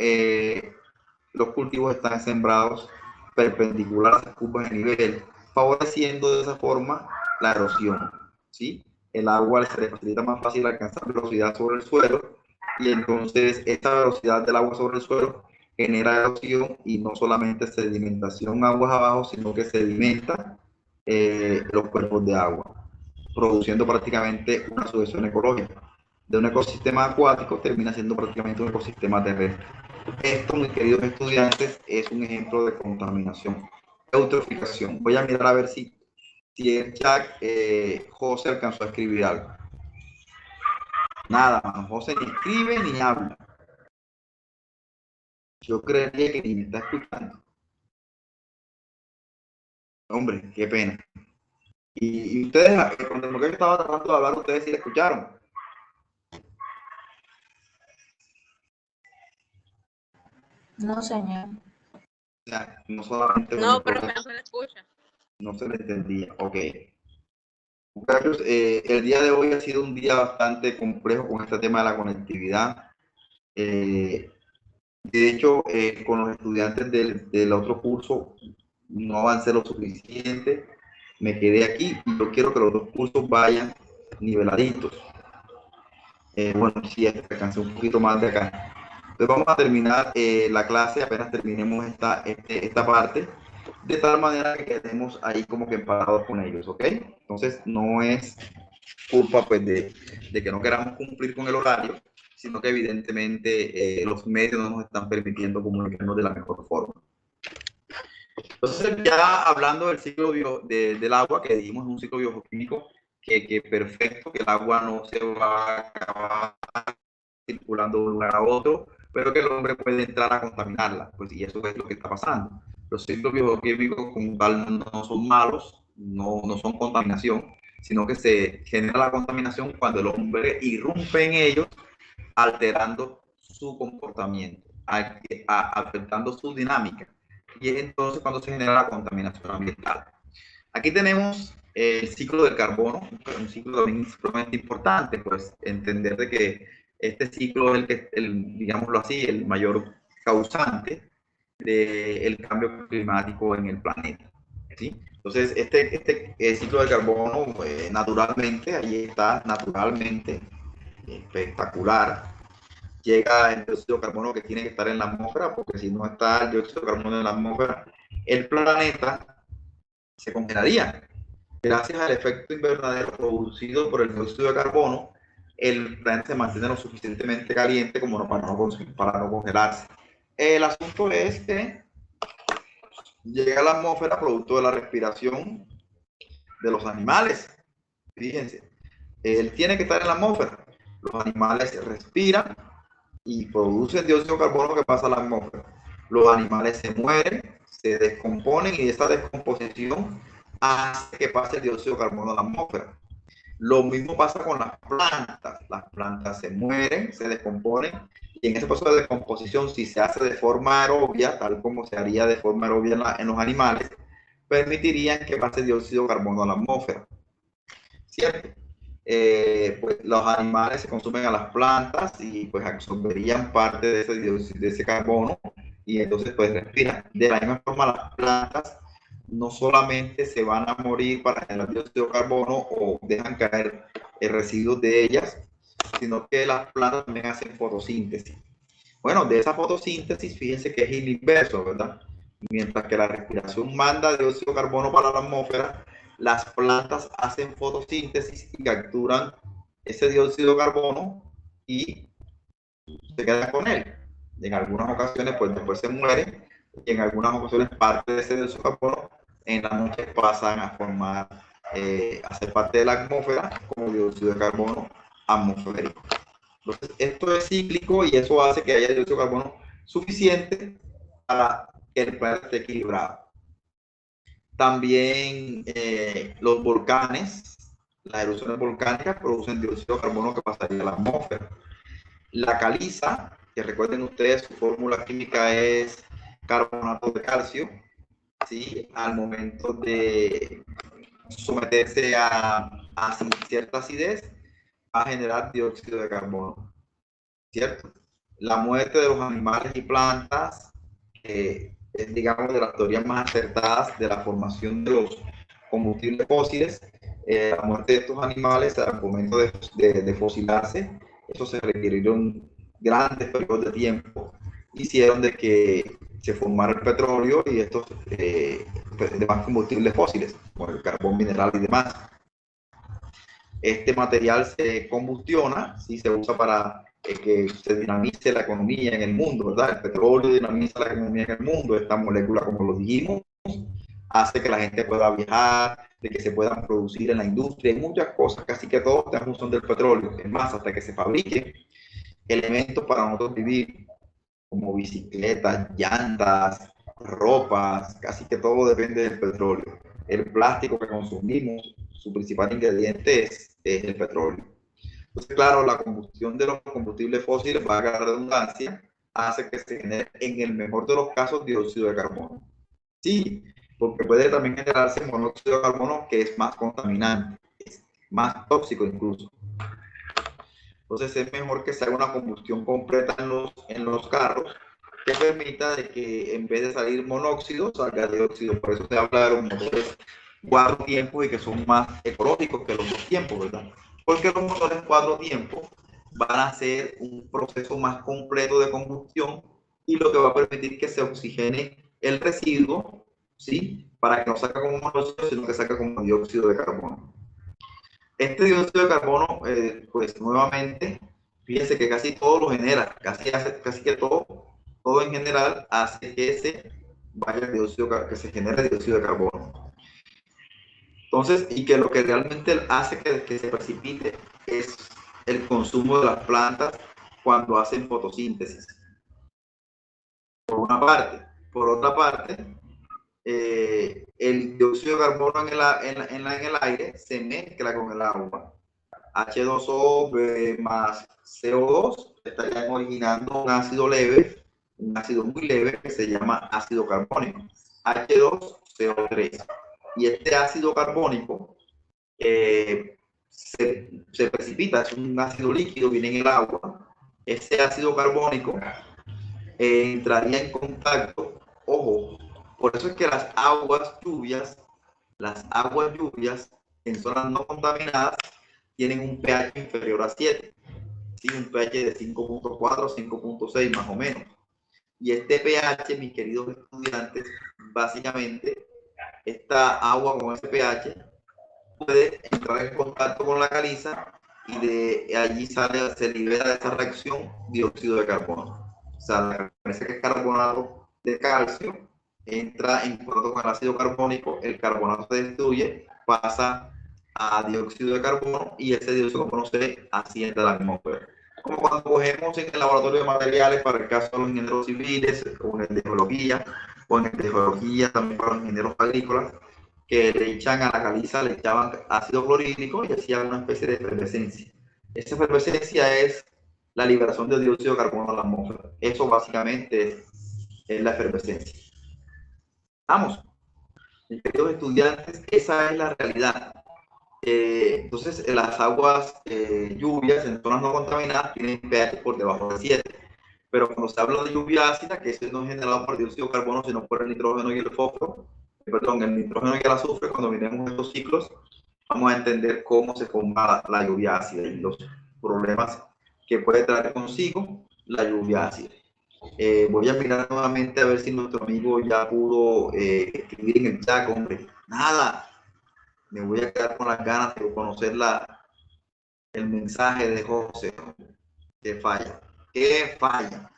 los cultivos están sembrados perpendiculares a las curvas de nivel, favoreciendo de esa forma la erosión, ¿sí? El agua se le facilita más fácil alcanzar velocidad sobre el suelo, y entonces esta velocidad del agua sobre el suelo genera erosión, y no solamente sedimentación aguas abajo, sino que sedimenta los cuerpos de agua, produciendo prácticamente una sucesión ecológica. De un ecosistema acuático termina siendo prácticamente un ecosistema terrestre. Esto, mis queridos estudiantes, es un ejemplo de contaminación. Eutroficación. Voy a mirar a ver si el chat José alcanzó a escribir algo. Nada, José ni escribe ni habla. Yo creería que ni me está escuchando. Hombre, qué pena. Y ustedes, cuando el mujer estaba tratando de hablar, ustedes sí le escucharon. No, señor. O sea, no solamente... No, pero no se le escucha. No se le entendía. Ok. Muchachos, el día de hoy ha sido un día bastante complejo con este tema de la conectividad. De hecho, con los estudiantes del otro curso no avancé lo suficiente. Me quedé aquí y yo quiero que los dos cursos vayan niveladitos. Bueno, sí, alcancé un poquito más de acá. Entonces vamos a terminar la clase apenas terminemos esta parte, de tal manera que quedemos ahí como que empatados con ellos, ¿ok? Entonces no es culpa pues de que no queramos cumplir con el horario, sino que evidentemente los medios no nos están permitiendo comunicarnos de la mejor forma. Entonces ya hablando del ciclo del agua, que dijimos es un ciclo bioquímico que perfecto, que el agua no se va a acabar circulando de un lugar a otro, pero que el hombre puede entrar a contaminarla, pues, y eso es lo que está pasando. Los ciclos bioquímicos como tal no son malos, no son contaminación, sino que se genera la contaminación cuando el hombre irrumpe en ellos, alterando su comportamiento, afectando su dinámica, y es entonces cuando se genera la contaminación ambiental. Aquí tenemos el ciclo del carbono, un ciclo también sumamente importante, pues entender de que este ciclo es digámoslo así, el mayor causante del cambio climático en el planeta, ¿sí? Entonces, este ciclo del carbono, naturalmente, ahí está, naturalmente, espectacular. Llega el dióxido de carbono que tiene que estar en la atmósfera, porque si no está el dióxido de carbono en la atmósfera, el planeta se congelaría. Gracias al efecto invernadero producido por el dióxido de carbono, el planeta se mantiene lo suficientemente caliente como para no congelarse. El asunto es que llega a la atmósfera producto de la respiración de los animales. Fíjense, él tiene que estar en la atmósfera. Los animales respiran y producen dióxido de carbono que pasa a la atmósfera. Los animales se mueren, se descomponen, y esta descomposición hace que pase el dióxido de carbono a la atmósfera. Lo mismo pasa con las plantas. Las plantas se mueren, se descomponen, y en ese proceso de descomposición, si se hace de forma aerobia, tal como se haría de forma aerobia en los animales, permitirían que pase el dióxido de carbono a la atmósfera. ¿Cierto? Pues los animales se consumen a las plantas y pues absorberían parte de ese carbono, y entonces pues respiran. De la misma forma, las plantas no solamente se van a morir para generar dióxido de carbono o dejan caer residuos de ellas, sino que las plantas también hacen fotosíntesis. Bueno, de esa fotosíntesis, fíjense que es el inverso, ¿verdad? Mientras que la respiración manda dióxido de carbono para la atmósfera, las plantas hacen fotosíntesis y capturan ese dióxido de carbono y se quedan con él. En algunas ocasiones, pues después se mueren, y en algunas ocasiones parte de ese dióxido de carbono en la noche pasan a formar, a ser parte de la atmósfera como dióxido de carbono atmosférico. Entonces, esto es cíclico y eso hace que haya dióxido de carbono suficiente para que el planeta esté equilibrado. También los volcanes, las erupciones volcánicas producen dióxido de carbono que pasaría a la atmósfera. La caliza, que recuerden ustedes, su fórmula química es carbonato de calcio, ¿sí? Al momento de someterse a cierta acidez, va a generar dióxido de carbono, ¿cierto? La muerte de los animales y plantas es, digamos, de las teorías más acertadas de la formación de los combustibles fósiles. La muerte de estos animales al momento de fosilarse, eso se requirieron grandes periodos de tiempo, hicieron de que se formara el petróleo y estos demás combustibles fósiles, como el carbón mineral y demás. Este material se combustiona, ¿sí? Se usa para que se dinamice la economía en el mundo, ¿verdad? El petróleo dinamiza la economía en el mundo. Esta molécula, como lo dijimos, hace que la gente pueda viajar, de que se puedan producir en la industria y muchas cosas, casi que todo está en función del petróleo. Es más, hasta que se fabriquen elementos para nosotros vivir, como bicicletas, llantas, ropas, casi que todo depende del petróleo. El plástico que consumimos, su principal ingrediente es el petróleo. Entonces, claro, la combustión de los combustibles fósiles, valga la redundancia, hace que se genere, en el mejor de los casos, dióxido de carbono. Sí, porque puede también generarse monóxido de carbono, que es más contaminante, es más tóxico incluso. Entonces es mejor que se haga una combustión completa en los carros, que permita de que en vez de salir monóxido, salga dióxido. Por eso se habla de los motores 4 tiempos y que son más ecológicos que los 2 tiempos, ¿verdad? Porque los motores 4 tiempos van a hacer un proceso más completo de combustión y lo que va a permitir que se oxigene el residuo, ¿sí? Para que no salga como monóxido, sino que salga como dióxido de carbono. Este dióxido de carbono, pues nuevamente, fíjense que casi todo lo genera, casi que todo en general hace que se vaya el dióxido, que se genere dióxido de carbono. Entonces, y que lo que realmente hace que se precipite es el consumo de las plantas cuando hacen fotosíntesis. Por una parte. Por otra parte, el dióxido de carbono en el aire se mezcla con el agua. H2O más CO2 estarían originando un ácido leve, un ácido muy leve que se llama ácido carbónico, H2CO3. Y este ácido carbónico se precipita, es un ácido líquido, viene en el agua. Ese ácido carbónico entraría en contacto, ojo, por eso es que las aguas lluvias en zonas no contaminadas tienen un pH inferior a 7, ¿sí? Un pH de 5.4, 5.6 más o menos. Y este pH, mis queridos estudiantes, básicamente, esta agua con ese pH puede entrar en contacto con la caliza y de allí se libera de esa reacción dióxido de carbono. O sea, la caliza, que es carbonato de calcio, entra en contacto con el ácido carbónico, el carbonato se destruye, pasa a dióxido de carbono y ese dióxido de carbono se asciende a la atmósfera. Como cuando cogemos en el laboratorio de materiales para el caso de los ingenieros civiles, o en el de geología, o en el de geología también para los ingenieros agrícolas, que le echan a la caliza, le echaban ácido clorhídrico y hacían una especie de efervescencia. Esa efervescencia es la liberación de dióxido de carbono a la atmósfera. Eso básicamente es la efervescencia. Vamos, mis queridos estudiantes, esa es la realidad. Entonces, las aguas lluvias en zonas no contaminadas tienen pH por debajo de 7. Pero cuando se habla de lluvia ácida, que eso no es generado por dióxido de carbono, sino por el nitrógeno y el fósforo, el nitrógeno y el azufre, cuando miremos estos ciclos, vamos a entender cómo se forma la lluvia ácida y los problemas que puede traer consigo la lluvia ácida. Voy a mirar nuevamente a ver si nuestro amigo ya pudo escribir en el chat, hombre. Nada. Me voy a quedar con las ganas de conocer el mensaje de José, que falla. ¿Qué falla?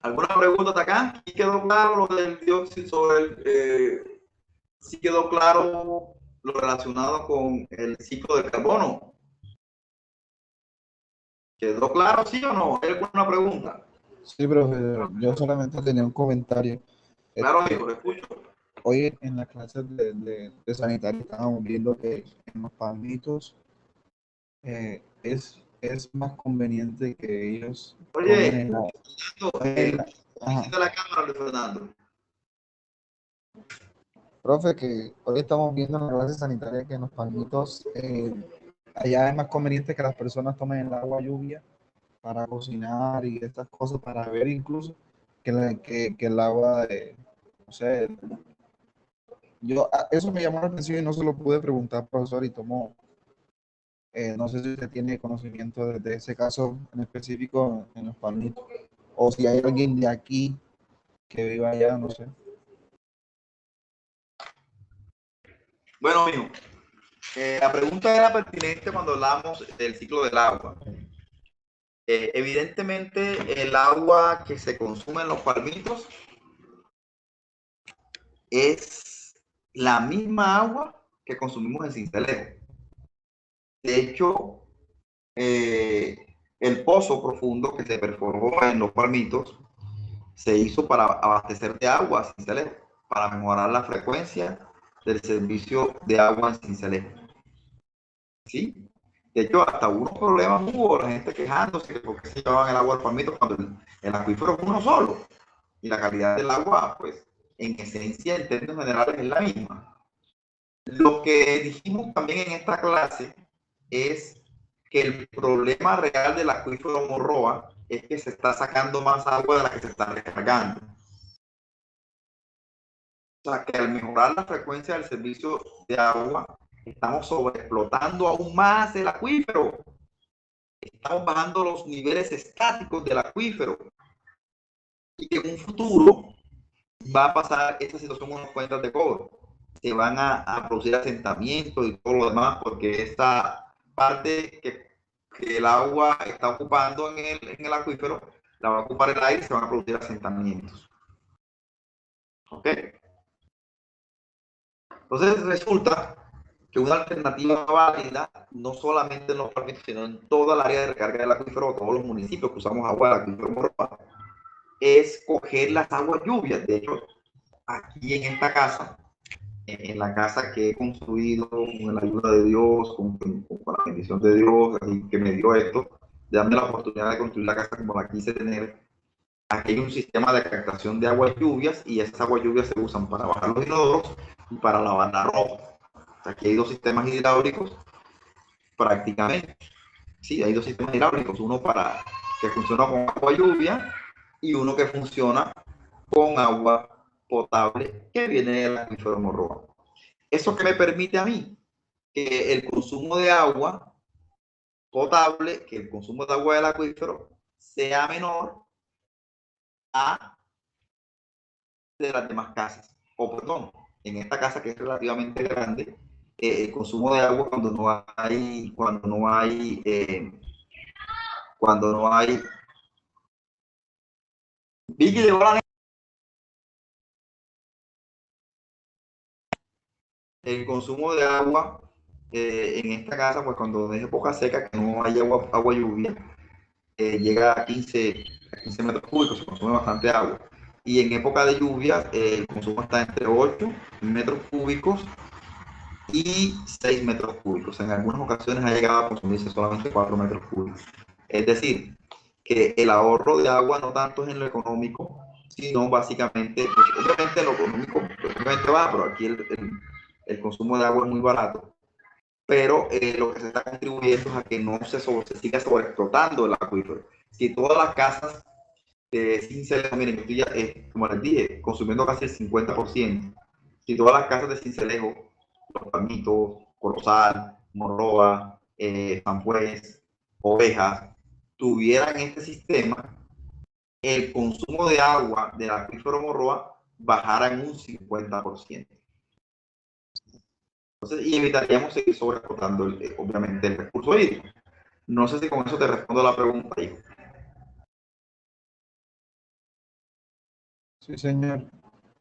¿Alguna pregunta hasta acá? ¿Sí quedó claro lo del dióxido sobre el, sí quedó claro lo relacionado con el ciclo del carbono? ¿Quedó claro, sí o no? ¿Hay alguna pregunta? Sí, profe, yo solamente tenía un comentario. Claro, amigo, lo escucho. Hoy en las clases de sanitaria estábamos viendo que en los palmitos es más conveniente que ellos Oye, tomen visita la cámara, Luis Fernando. Profe, que hoy estamos viendo en la clase sanitaria que en los palmitos allá es más conveniente que las personas tomen el agua lluvia para cocinar y estas cosas, para beber incluso, que el agua de, no sé, eso me llamó la atención y no se lo pude preguntar, profesor, y tomó, no sé si usted tiene conocimiento de ese caso en específico en los palmitos, o si hay alguien de aquí que viva allá, no sé. Bueno, mijo, la pregunta era pertinente cuando hablamos del ciclo del agua. Evidentemente, el agua que se consume en los palmitos es la misma agua que consumimos en Sincelejo. De hecho, el pozo profundo que se perforó en los palmitos se hizo para abastecer de agua a Sincelejo, para mejorar la frecuencia del servicio de agua en Sincelejo. ¿Sí? De hecho, hasta unos problemas hubo, la gente quejándose que por qué se llevaban el agua al palmito cuando el acuífero es uno solo. Y la calidad del agua, pues, en esencia, en términos generales, es la misma. Lo que dijimos también en esta clase es que el problema real del acuífero Morroa es que se está sacando más agua de la que se está recargando. O sea, que al mejorar la frecuencia del servicio de agua, estamos sobreexplotando aún más el acuífero. Estamos bajando los niveles estáticos del acuífero. Y que en un futuro va a pasar esta situación con las cuentas de cobro. Se van a producir asentamientos y todo lo demás, porque esta parte que el agua está ocupando en el acuífero, la va a ocupar el aire y se van a producir asentamientos. ¿Ok? Entonces resulta que una alternativa válida, no solamente en los palmitos, sino en toda el área de recarga del acuífero, todos los municipios que usamos agua del acuífero Morroa, es coger las aguas lluvias. De hecho, aquí en esta casa, en la casa que he construido con la ayuda de Dios, con la bendición de Dios, que me dio esto, de darme la oportunidad de construir la casa como la quise tener. Aquí hay un sistema de captación de aguas lluvias y esas aguas lluvias se usan para bajar los inodoros y para lavar la ropa. Aquí hay dos sistemas hidráulicos prácticamente. Sí, hay dos sistemas hidráulicos, uno que funciona con agua lluvia y uno que funciona con agua potable que viene del acuífero Morroa. ¿Eso que me permite a mí? Que el consumo de agua potable, que el consumo de agua del acuífero sea menor a de las demás casas. O perdón, en esta casa que es relativamente grande, el consumo de agua cuando no hay Vicky llegó la el consumo de agua en esta casa, pues cuando es época seca, que no hay agua lluvia, llega a 15 metros cúbicos, se consume bastante agua. Y en época de lluvia, el consumo está entre 8 metros cúbicos y 6 metros cúbicos. En algunas ocasiones ha llegado a consumirse solamente 4 metros cúbicos. Es decir, que el ahorro de agua no tanto es en lo económico, sino básicamente, pues, obviamente lo económico obviamente va, pero aquí el consumo de agua es muy barato, pero lo que se está contribuyendo es a que no se siga sobreexplotando el acuífero. Si todas las casas de Sincelejo, miren, yo estoy ya, como les dije, consumiendo casi el 50%, si todas las casas de Sincelejo, Los Palmitos, Corozal, Morroa, San Juez, Ovejas, tuvieran este sistema, el consumo de agua del acuífero Morroa bajara en un 50%. Entonces, y evitaríamos seguir sobreexplotando obviamente el recurso hídrico. No sé si con eso te respondo la pregunta, hijo. Sí, señor.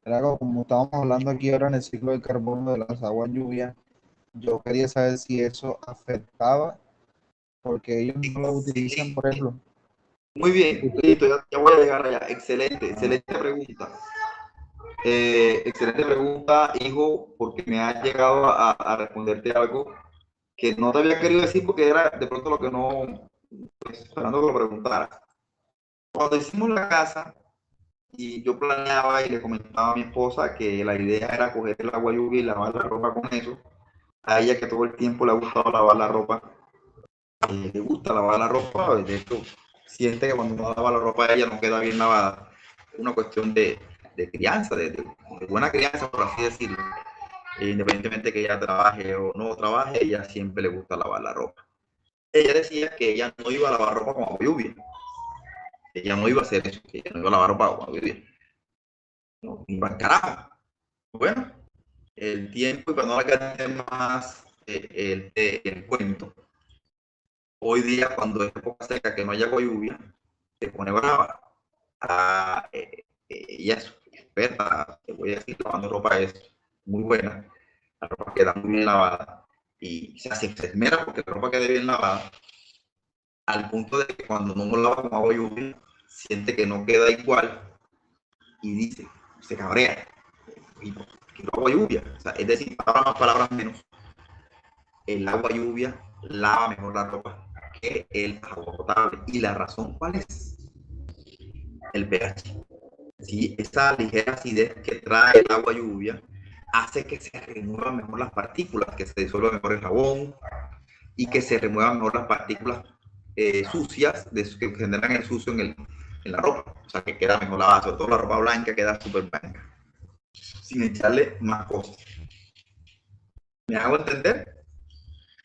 Era como estábamos hablando aquí ahora en el ciclo de carbono de las aguas lluvias, yo quería saber si eso afectaba, porque ellos no lo utilizan, por ejemplo. Muy bien, listo, ya voy a llegar allá. Excelente, excelente pregunta. Excelente pregunta, hijo, porque me has llegado a responderte algo que no te había querido decir porque era de pronto lo que no, pues, esperando que lo preguntaras. Cuando hicimos la casa, y yo planeaba y le comentaba a mi esposa que la idea era coger el agua lluvia y lavar la ropa con eso. A ella que todo el tiempo le ha gustado lavar la ropa, le gusta lavar la ropa, de hecho siente que cuando uno lava la ropa ella no queda bien lavada. Es una cuestión de crianza, de buena crianza, por así decirlo. Independientemente que ella trabaje o no trabaje, ella siempre le gusta lavar la ropa. Ella decía que ella no iba a lavar ropa con agua lluvia. Ella no iba a hacer eso, que ella no iba a lavar ropa con agua lluvia. No, iba al carajo. Bueno, el tiempo, y para no alargar más el cuento, hoy día cuando es época seca, que no haya agua lluvia, se pone brava. Ella es experta, te voy a decir, lavando ropa es muy buena, la ropa queda muy bien lavada y se esmera porque la ropa quede bien lavada, al punto de que cuando no lo lava con agua lluvia, siente que no queda igual y dice, se cabrea, y quiero agua lluvia. O sea, es decir, palabras más, palabras menos, el agua lluvia lava mejor la ropa que el agua potable. ¿Y la razón cuál es? El pH. Si esa ligera acidez que trae el agua lluvia hace que se remuevan mejor las partículas, que se disuelva mejor el jabón y que se remuevan mejor las partículas sucias que generan el sucio en la ropa. O sea, que queda mejor lavada, sobre todo la ropa blanca queda súper blanca, sin echarle más cosas. ¿Me hago entender?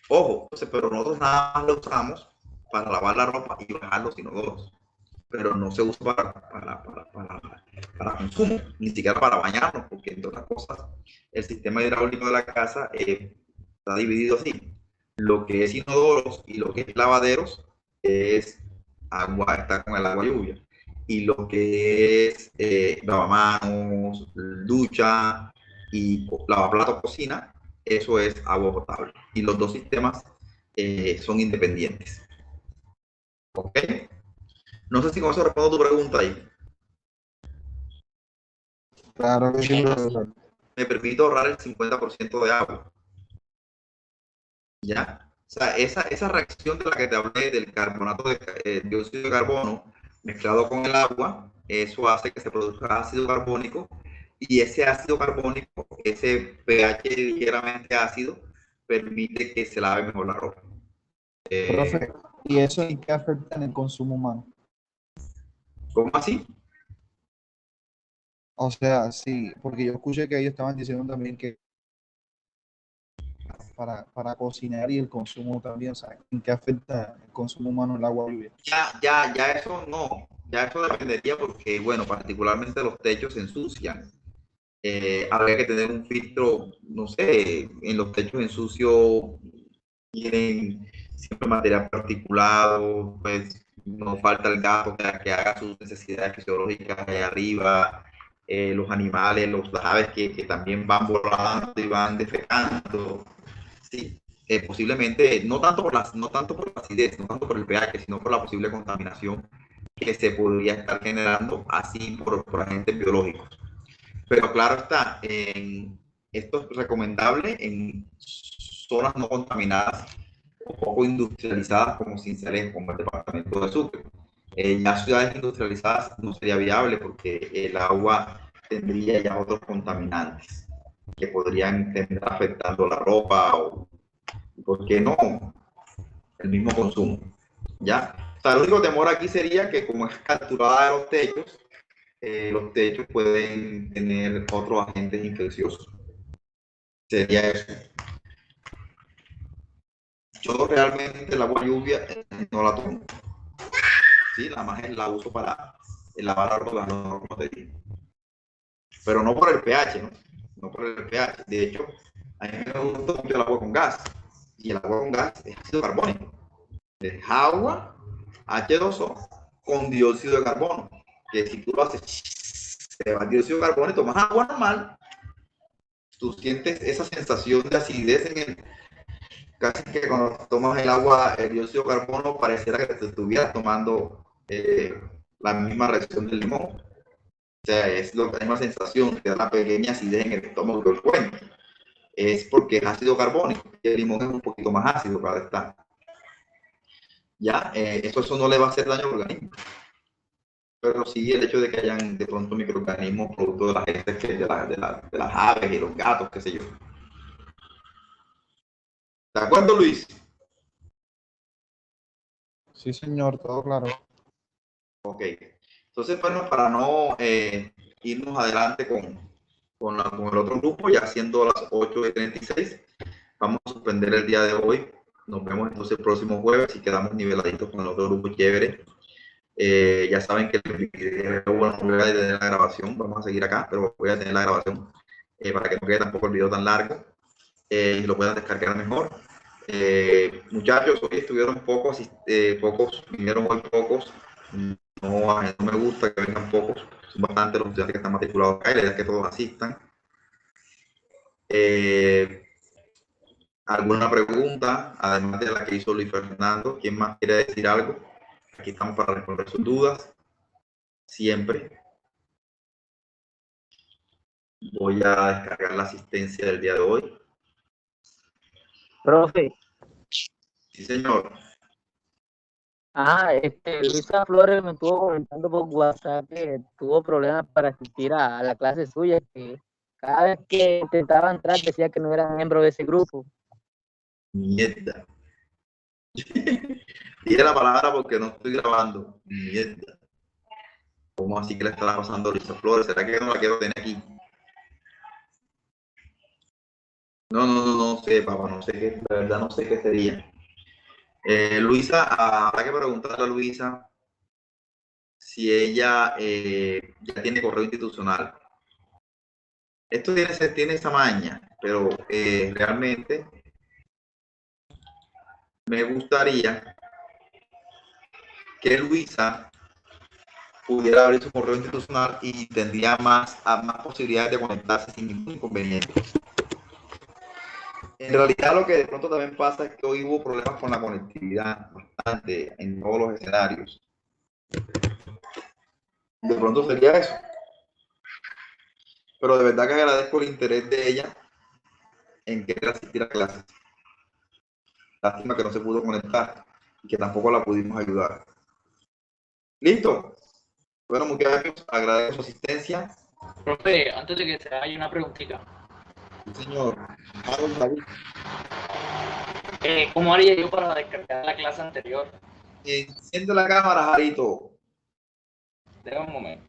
Ojo, pero nosotros nada más lo usamos para lavar la ropa y bajar los inodoros, pero no se usa para consumo, ni siquiera para bañarnos, porque entre otras cosas, el sistema hidráulico de la casa está dividido así. Lo que es inodoros y lo que es lavaderos es agua, está con el agua lluvia. Y lo que es lavamanos, ducha y lavaplatos, cocina, eso es agua potable. Y los dos sistemas son independientes. ¿Ok? No sé si con eso respondo tu pregunta ahí. Claro que sí, profesor. Me permite ahorrar el 50% de agua. ¿Ya? O sea, esa reacción de la que te hablé del carbonato de dióxido de carbono mezclado con el agua, eso hace que se produzca ácido carbónico y ese ácido carbónico, ese pH ligeramente ácido, permite que se lave mejor la ropa. Profe, ¿y eso en qué afecta en el consumo humano? ¿Cómo así? O sea, sí, porque yo escuché que ellos estaban diciendo también que para cocinar y el consumo también, o sea, ¿en qué afecta el consumo humano el agua lluvia? Ya eso no, ya eso dependería porque, bueno, particularmente los techos se ensucian. Habría que tener un filtro, no sé, en los techos en sucio tienen siempre material particulado, pues no falta el gato que haga sus necesidades fisiológicas allá arriba, los animales, las aves que también van volando y van defecando. Sí, posiblemente, no tanto por la acidez, no tanto por el pH, sino por la posible contaminación que se podría estar generando así por agentes biológicos. Pero claro está, esto es recomendable en zonas no contaminadas o poco industrializadas como Sincelejo, como el departamento de Sucre. Ya ciudades industrializadas no sería viable porque el agua tendría ya otros contaminantes que podrían terminar afectando la ropa o, ¿por qué no?, el mismo consumo. ¿Ya? O sea, el único temor aquí sería que como es capturada de los techos pueden tener otros agentes infecciosos. Sería eso. Yo realmente el agua lluvia no la tomo. Sí, la más la uso para lavar la ropa, no te digo. Pero no por el pH, ¿no? No por el pH. De hecho, a mí me gusta mucho el agua con gas. Y el agua con gas es ácido carbónico. Es agua, H2O, con dióxido de carbono. Que si tú lo haces, se va el dióxido de carbono y tomas agua normal, tú sientes esa sensación de acidez en el, casi que cuando tomas el agua, el dióxido de carbono, pareciera que te estuvieras tomando la misma reacción del limón. O sea, es la misma sensación, te da una pequeña acidez en el estómago del cuento. Es porque es ácido carbónico y el limón es un poquito más ácido, claro está. Ya, eso no le va a hacer daño al organismo. Pero sí el hecho de que hayan de pronto microorganismos producto de las heces de las aves y los gatos, qué sé yo. ¿De acuerdo, Luis? Sí, señor, todo claro. Ok. Entonces, bueno, para no irnos adelante con el otro grupo, ya siendo las 8:36, vamos a suspender el día de hoy. Nos vemos entonces el próximo jueves y quedamos niveladitos con el otro grupo chévere. Ya saben que bueno, voy a tener la grabación, vamos a seguir acá, pero voy a tener la grabación para que no quede tampoco el video tan largo y lo puedan descargar mejor. Muchachos, hoy estuvieron pocos, vinieron hoy pocos. No me gusta que vengan pocos, son bastantes los estudiantes que están matriculados acá y la idea es que todos asistan. ¿Alguna pregunta, además de la que hizo Luis Fernando? ¿Quién más quiere decir algo? Aquí estamos para responder sus dudas, siempre. Voy a descargar la asistencia del día de hoy. Profe. Sí, señor. Luisa Flores me estuvo comentando por WhatsApp que tuvo problemas para asistir a la clase suya, que cada vez que intentaba entrar decía que no era miembro de ese grupo. Mierda. Dije la palabra porque no estoy grabando. Mierda. ¿Cómo así que le estará pasando a Luisa Flores? ¿Será que no la quiero tener aquí? No sé, papá, no sé qué, la verdad no sé qué sería. Luisa, habrá que preguntarle a Luisa si ella ya tiene correo institucional. Esto tiene esa maña, pero realmente me gustaría que Luisa pudiera abrir su correo institucional y tendría más posibilidades de conectarse sin ningún inconveniente. En realidad lo que de pronto también pasa es que hoy hubo problemas con la conectividad bastante en todos los escenarios. De pronto sería eso. Pero de verdad que agradezco el interés de ella en querer asistir a clases. Lástima que no se pudo conectar y que tampoco la pudimos ayudar. ¿Listo? Bueno, muchachos, agradezco su asistencia. Profe, antes de que se haya una preguntita. Sí, señor. Harold David. ¿Cómo haría yo para descargar la clase anterior? Enciende la cámara, Jarito. Déjame un momento.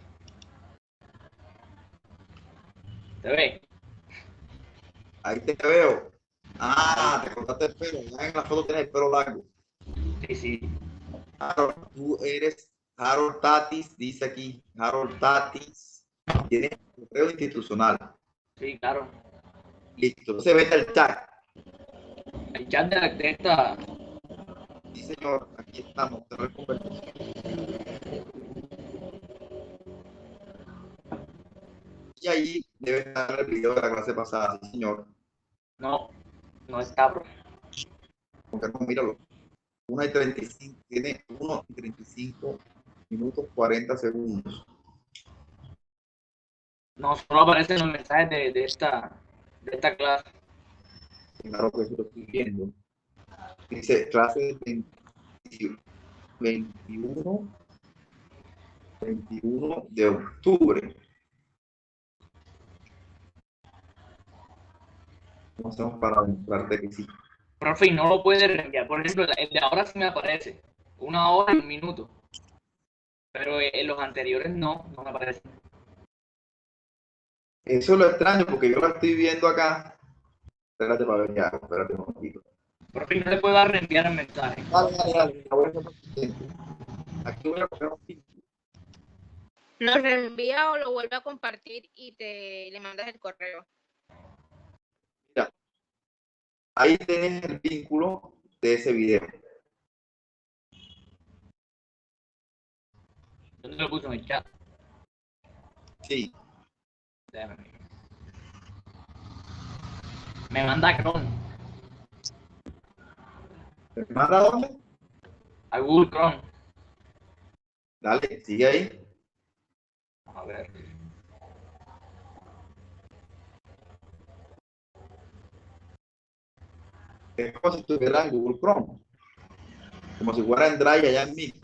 ¿Te ve? Ahí te veo. Ah, te cortaste el pelo. Ya en la foto tienes el pelo largo. Sí, sí. Harold, tú eres Harold Tatis, dice aquí. Harold Tatis. Tienes correo institucional. Sí, claro. Listo. Entonces vete al chat. El chat de esta. Sí, señor. Aquí estamos. Y ahí debe estar el video de la clase pasada, sí, señor. No está, profe. Porque no, míralo. 1:35, tiene 1:35 minutos 40 segundos. No, solo aparecen los mensajes de esta clase. Claro que eso lo estoy viendo. Dice clase 21 de octubre. ¿Cómo hacemos para demostrarte que sí? Profe, y no lo puede reenviar. Por ejemplo, el de ahora sí me aparece 1 hora y 1 minuto. Pero en los anteriores no me aparecen. Eso es lo extraño, porque yo la estoy viendo acá. Espérate para ver ya, espérate un poquito. Profe, no le puedo dar reenviar el mensaje. Dale. Aquí voy a poner un tip. Lo reenvía o lo vuelve a compartir y le mandas el correo. Mira, ahí tienes el vínculo de ese video. ¿Dónde lo puso en el chat? Sí. Déjame ver. Me manda Chrome. ¿Te manda a dónde? A Google Chrome. Dale, sigue ahí. A ver. Es como si estuviera en Google Chrome. Como si fuera en Drive allá en mí.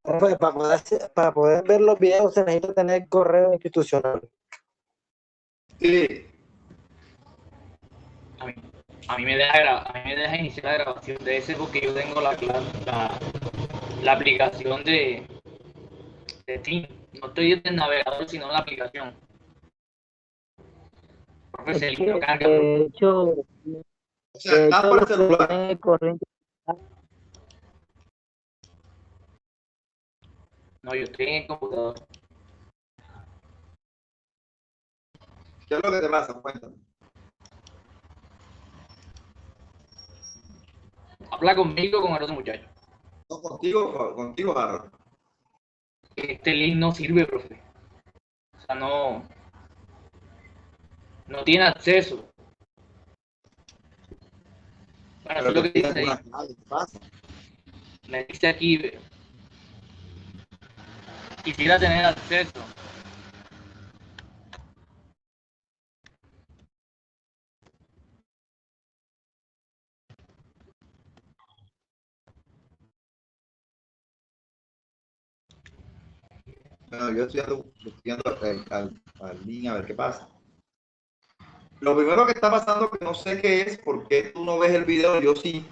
Profe, para poder ver los videos se necesita tener correo institucional. Sí. A mí me deja iniciar la grabación de ese porque yo tengo la aplicación de Team. No estoy en el navegador, sino en la aplicación. Profe, se lo carga. De hecho, O sea, está por el celular. el correo institucional. No, yo estoy en el computador. ¿Qué es lo que te pasa? Cuéntame. Habla conmigo con el otro muchacho. No, contigo, Harold. Este link no sirve, profe. O sea, no tiene acceso. Bueno, eso es lo que dice ahí. ¿Qué pasa? Me dice aquí, quisiera tener acceso. Bueno, yo estoy estudiando al link a ver qué pasa. Lo primero que está pasando que no sé qué es, ¿por qué tú no ves el video? Yo sí.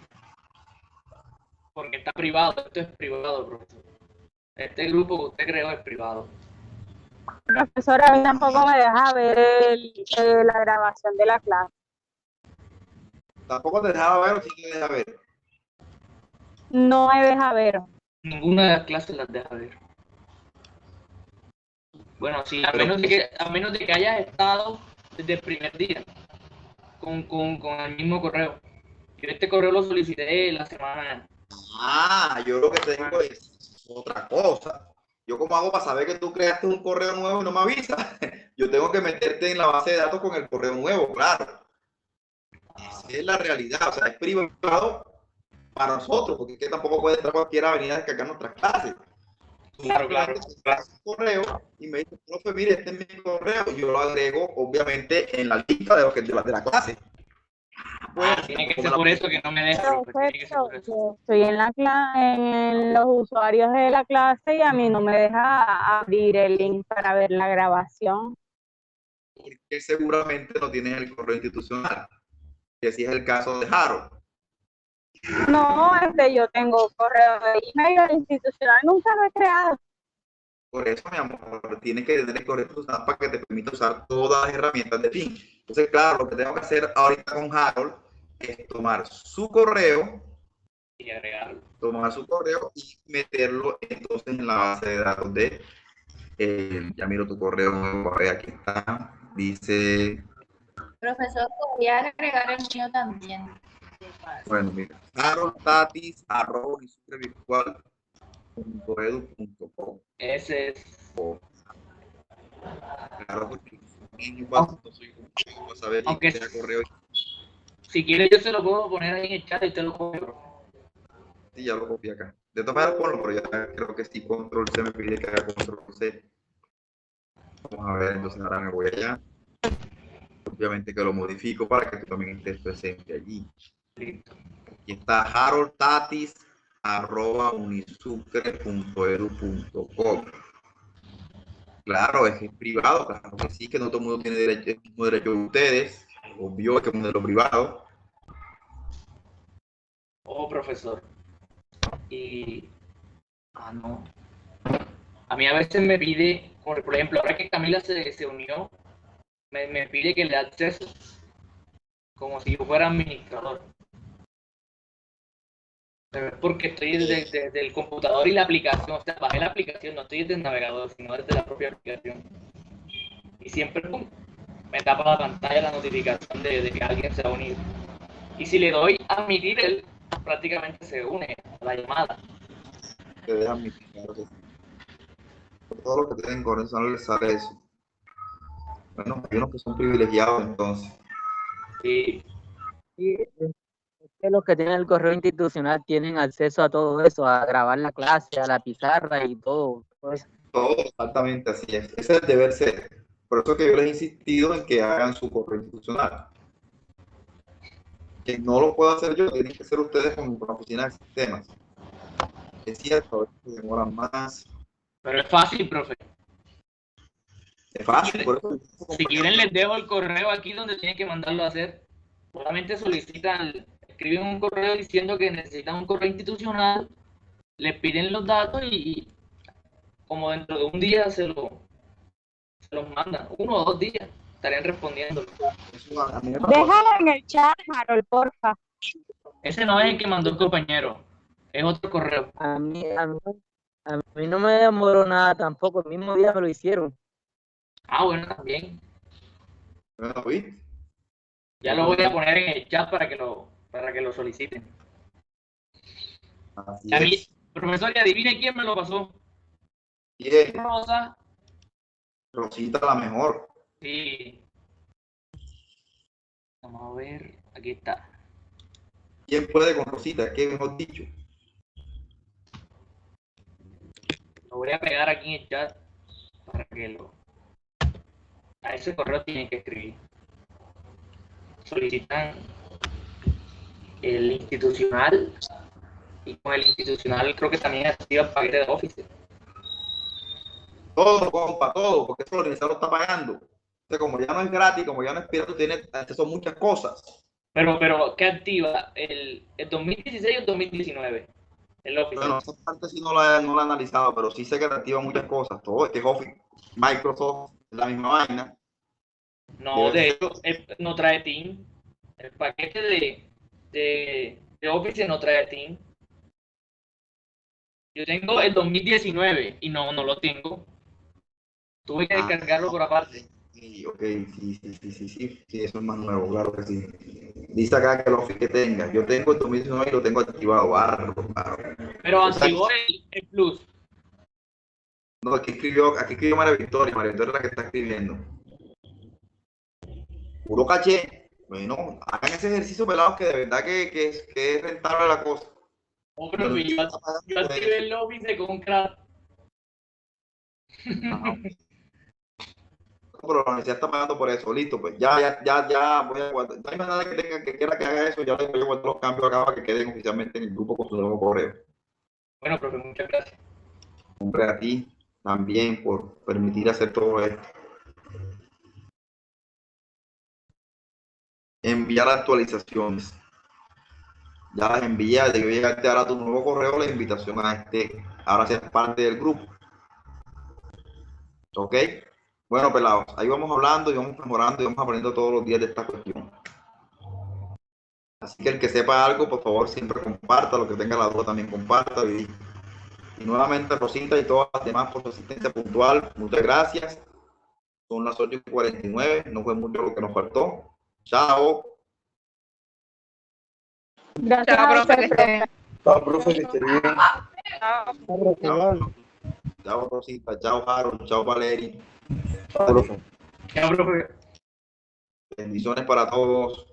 Porque está privado, esto es privado, profesor. Este grupo que usted creó es privado. Profesora, a mí tampoco me deja ver la grabación de la clase. Tampoco te dejaba ver o sí te deja ver. No me deja ver. Ninguna de las clases las deja ver. Bueno, sí, a menos de que hayas estado desde el primer día con el mismo correo. Yo este correo lo solicité la semana. Ah, yo lo que tengo es otra cosa. Yo como hago para saber que tú creaste un correo nuevo y no me avisas. Yo tengo que meterte en la base de datos con el correo nuevo, claro. Esa es la realidad, o sea, es privado para nosotros, porque es que tampoco puede entrar cualquiera a venir a descargar nuestras clases. Claro. Un correo y me dice, profe, mire, este es mi correo, y yo lo agrego, obviamente, en la lista de la clase. Tiene que ser por eso que no me deja. Yo estoy en los usuarios de la clase y a mí no me deja abrir el link para ver la grabación. Porque seguramente no tienes el correo institucional. Y así es el caso de Harold. No, yo tengo correo de email institucional, nunca lo he creado. Por eso, mi amor, tienes que tener el correo institucional para que te permita usar todas las herramientas de PIN. Entonces, claro, lo que tengo que hacer ahorita con Harold es tomar su correo y agregarlo. Tomar su correo y meterlo entonces en la base de datos de ya miro tu correo nuevo, a ver, aquí está, dice, Profesor, podría agregar el mío también. bueno, mira, haroldtatis@unisurvirtual.edu.co. Ese es. Claro, porque no soy un chico para saber Aunque sea correo. Si quieres yo se lo puedo poner ahí en el chat y te lo copio. Sí, ya lo copié acá. De todas maneras, ponlo, pero ya creo que sí, control C me pide que haga control C. Vamos a ver, entonces ahora me voy allá. Obviamente que lo modifico para que también estés presente allí. Listo. Aquí está haroldtatis@unisucre.edu.co. Claro, es que es privado, claro que sí, que no todo el mundo tiene derecho, el mismo derecho de ustedes. Obvio que es un modelo privado. Oh, profesor. Y... no. A mí a veces me pide, por ejemplo, ahora que Camila se unió, me pide que le dé acceso, como si yo fuera administrador. Pero es porque estoy desde el computador y la aplicación, o sea, bajé la aplicación, no estoy desde el navegador, sino desde la propia aplicación. Y siempre pum, me tapa la pantalla la notificación de que alguien se va a unir. Y si le doy a admitir, él prácticamente se une a la llamada. Te deja admitir, claro que sí. Todos los que tienen correo no les sale eso. Bueno, hay unos que son privilegiados entonces. Sí. Sí, es que los que tienen el correo institucional tienen acceso a todo eso, a grabar la clase, a la pizarra y todo eso. Todo exactamente así es. Ese es el deber ser. Por eso que yo les he insistido en que hagan su correo institucional. Que no lo puedo hacer yo, tienen que ser ustedes con la oficina de sistemas. Es cierto, a veces se demoran más. Pero es fácil, profe. Es fácil, por eso. Si quieren les dejo el correo aquí donde tienen que mandarlo a hacer. Solamente solicitan, escriben un correo diciendo que necesitan un correo institucional, les piden los datos y como dentro de un día se los mandan. 1 o 2 días estarían respondiendo. Déjalo en el chat, Harold, porfa. Ese no es el que mandó el compañero, es otro correo. A mí no me demoró nada tampoco, el mismo día me lo hicieron. Ah, bueno, también. Bueno, ¿viste? Ya lo voy a poner en el chat para que lo soliciten. Así A mí, es. profesor, y adivine quién me lo pasó. ¿Quién? Rosa. Rosita la mejor. Sí. Vamos a ver, aquí está. ¿Quién puede con Rosita? ¿Qué mejor dicho? Lo voy a pegar aquí en el chat para que a ese correo tienen que escribir. Solicitan el institucional y con el institucional creo que también activa el paquete de Office. Todo, compa, todo, porque eso la universidad lo está pagando. Entonces, como ya no es gratis, como ya no es pirata, tiene acceso a muchas cosas. Pero, ¿qué activa? ¿El 2016 o el 2019? El Office. Bueno, esa parte sí no la he analizado, pero sí sé que activa muchas cosas. Todo, que es Office, Microsoft, es la misma vaina. No, de hecho, no trae Team. El paquete de Office no trae Team. Yo tengo el 2019 y no lo tengo. Tuve que descargarlo por aparte. Sí, ok, sí, eso es más nuevo, claro que sí. Dice acá que el Office que tenga. Yo tengo el 2019 y lo tengo activado, barro. Pero activó el Plus. No, aquí escribió María Victoria es la que está escribiendo. Puro caché. Bueno, hagan ese ejercicio, pelados, que de verdad que es rentable la cosa. Oh, pero yo activé el Office con crack. Pero la universidad está pagando por eso, listo, pues ya voy a guardar. No hay nada que quiera que haga eso, ya le voy a guardar los cambios acá para que queden oficialmente en el grupo con su nuevo correo. Bueno, profe, muchas gracias. Hombre, a ti también por permitir hacer todo esto. Enviar actualizaciones. Ya las envié, debe llegarte ahora tu nuevo correo, la invitación a ahora ser parte del grupo. ¿Ok? Bueno, pelados, ahí vamos hablando y vamos mejorando y vamos aprendiendo todos los días de esta cuestión. Así que el que sepa algo, por favor, siempre comparta. Lo que tenga la duda también comparta. Y nuevamente, Rosita y todas las demás por su asistencia puntual. Muchas gracias. Son las 8:49. No fue mucho lo que nos faltó. Chao. Gracias, Chao, profe, profe. Chao, profe, que esté bien. Chao, Rosita. Chao, Harold. Chao, Valeria. Chao, profe. Chao, profe. Bendiciones para todos.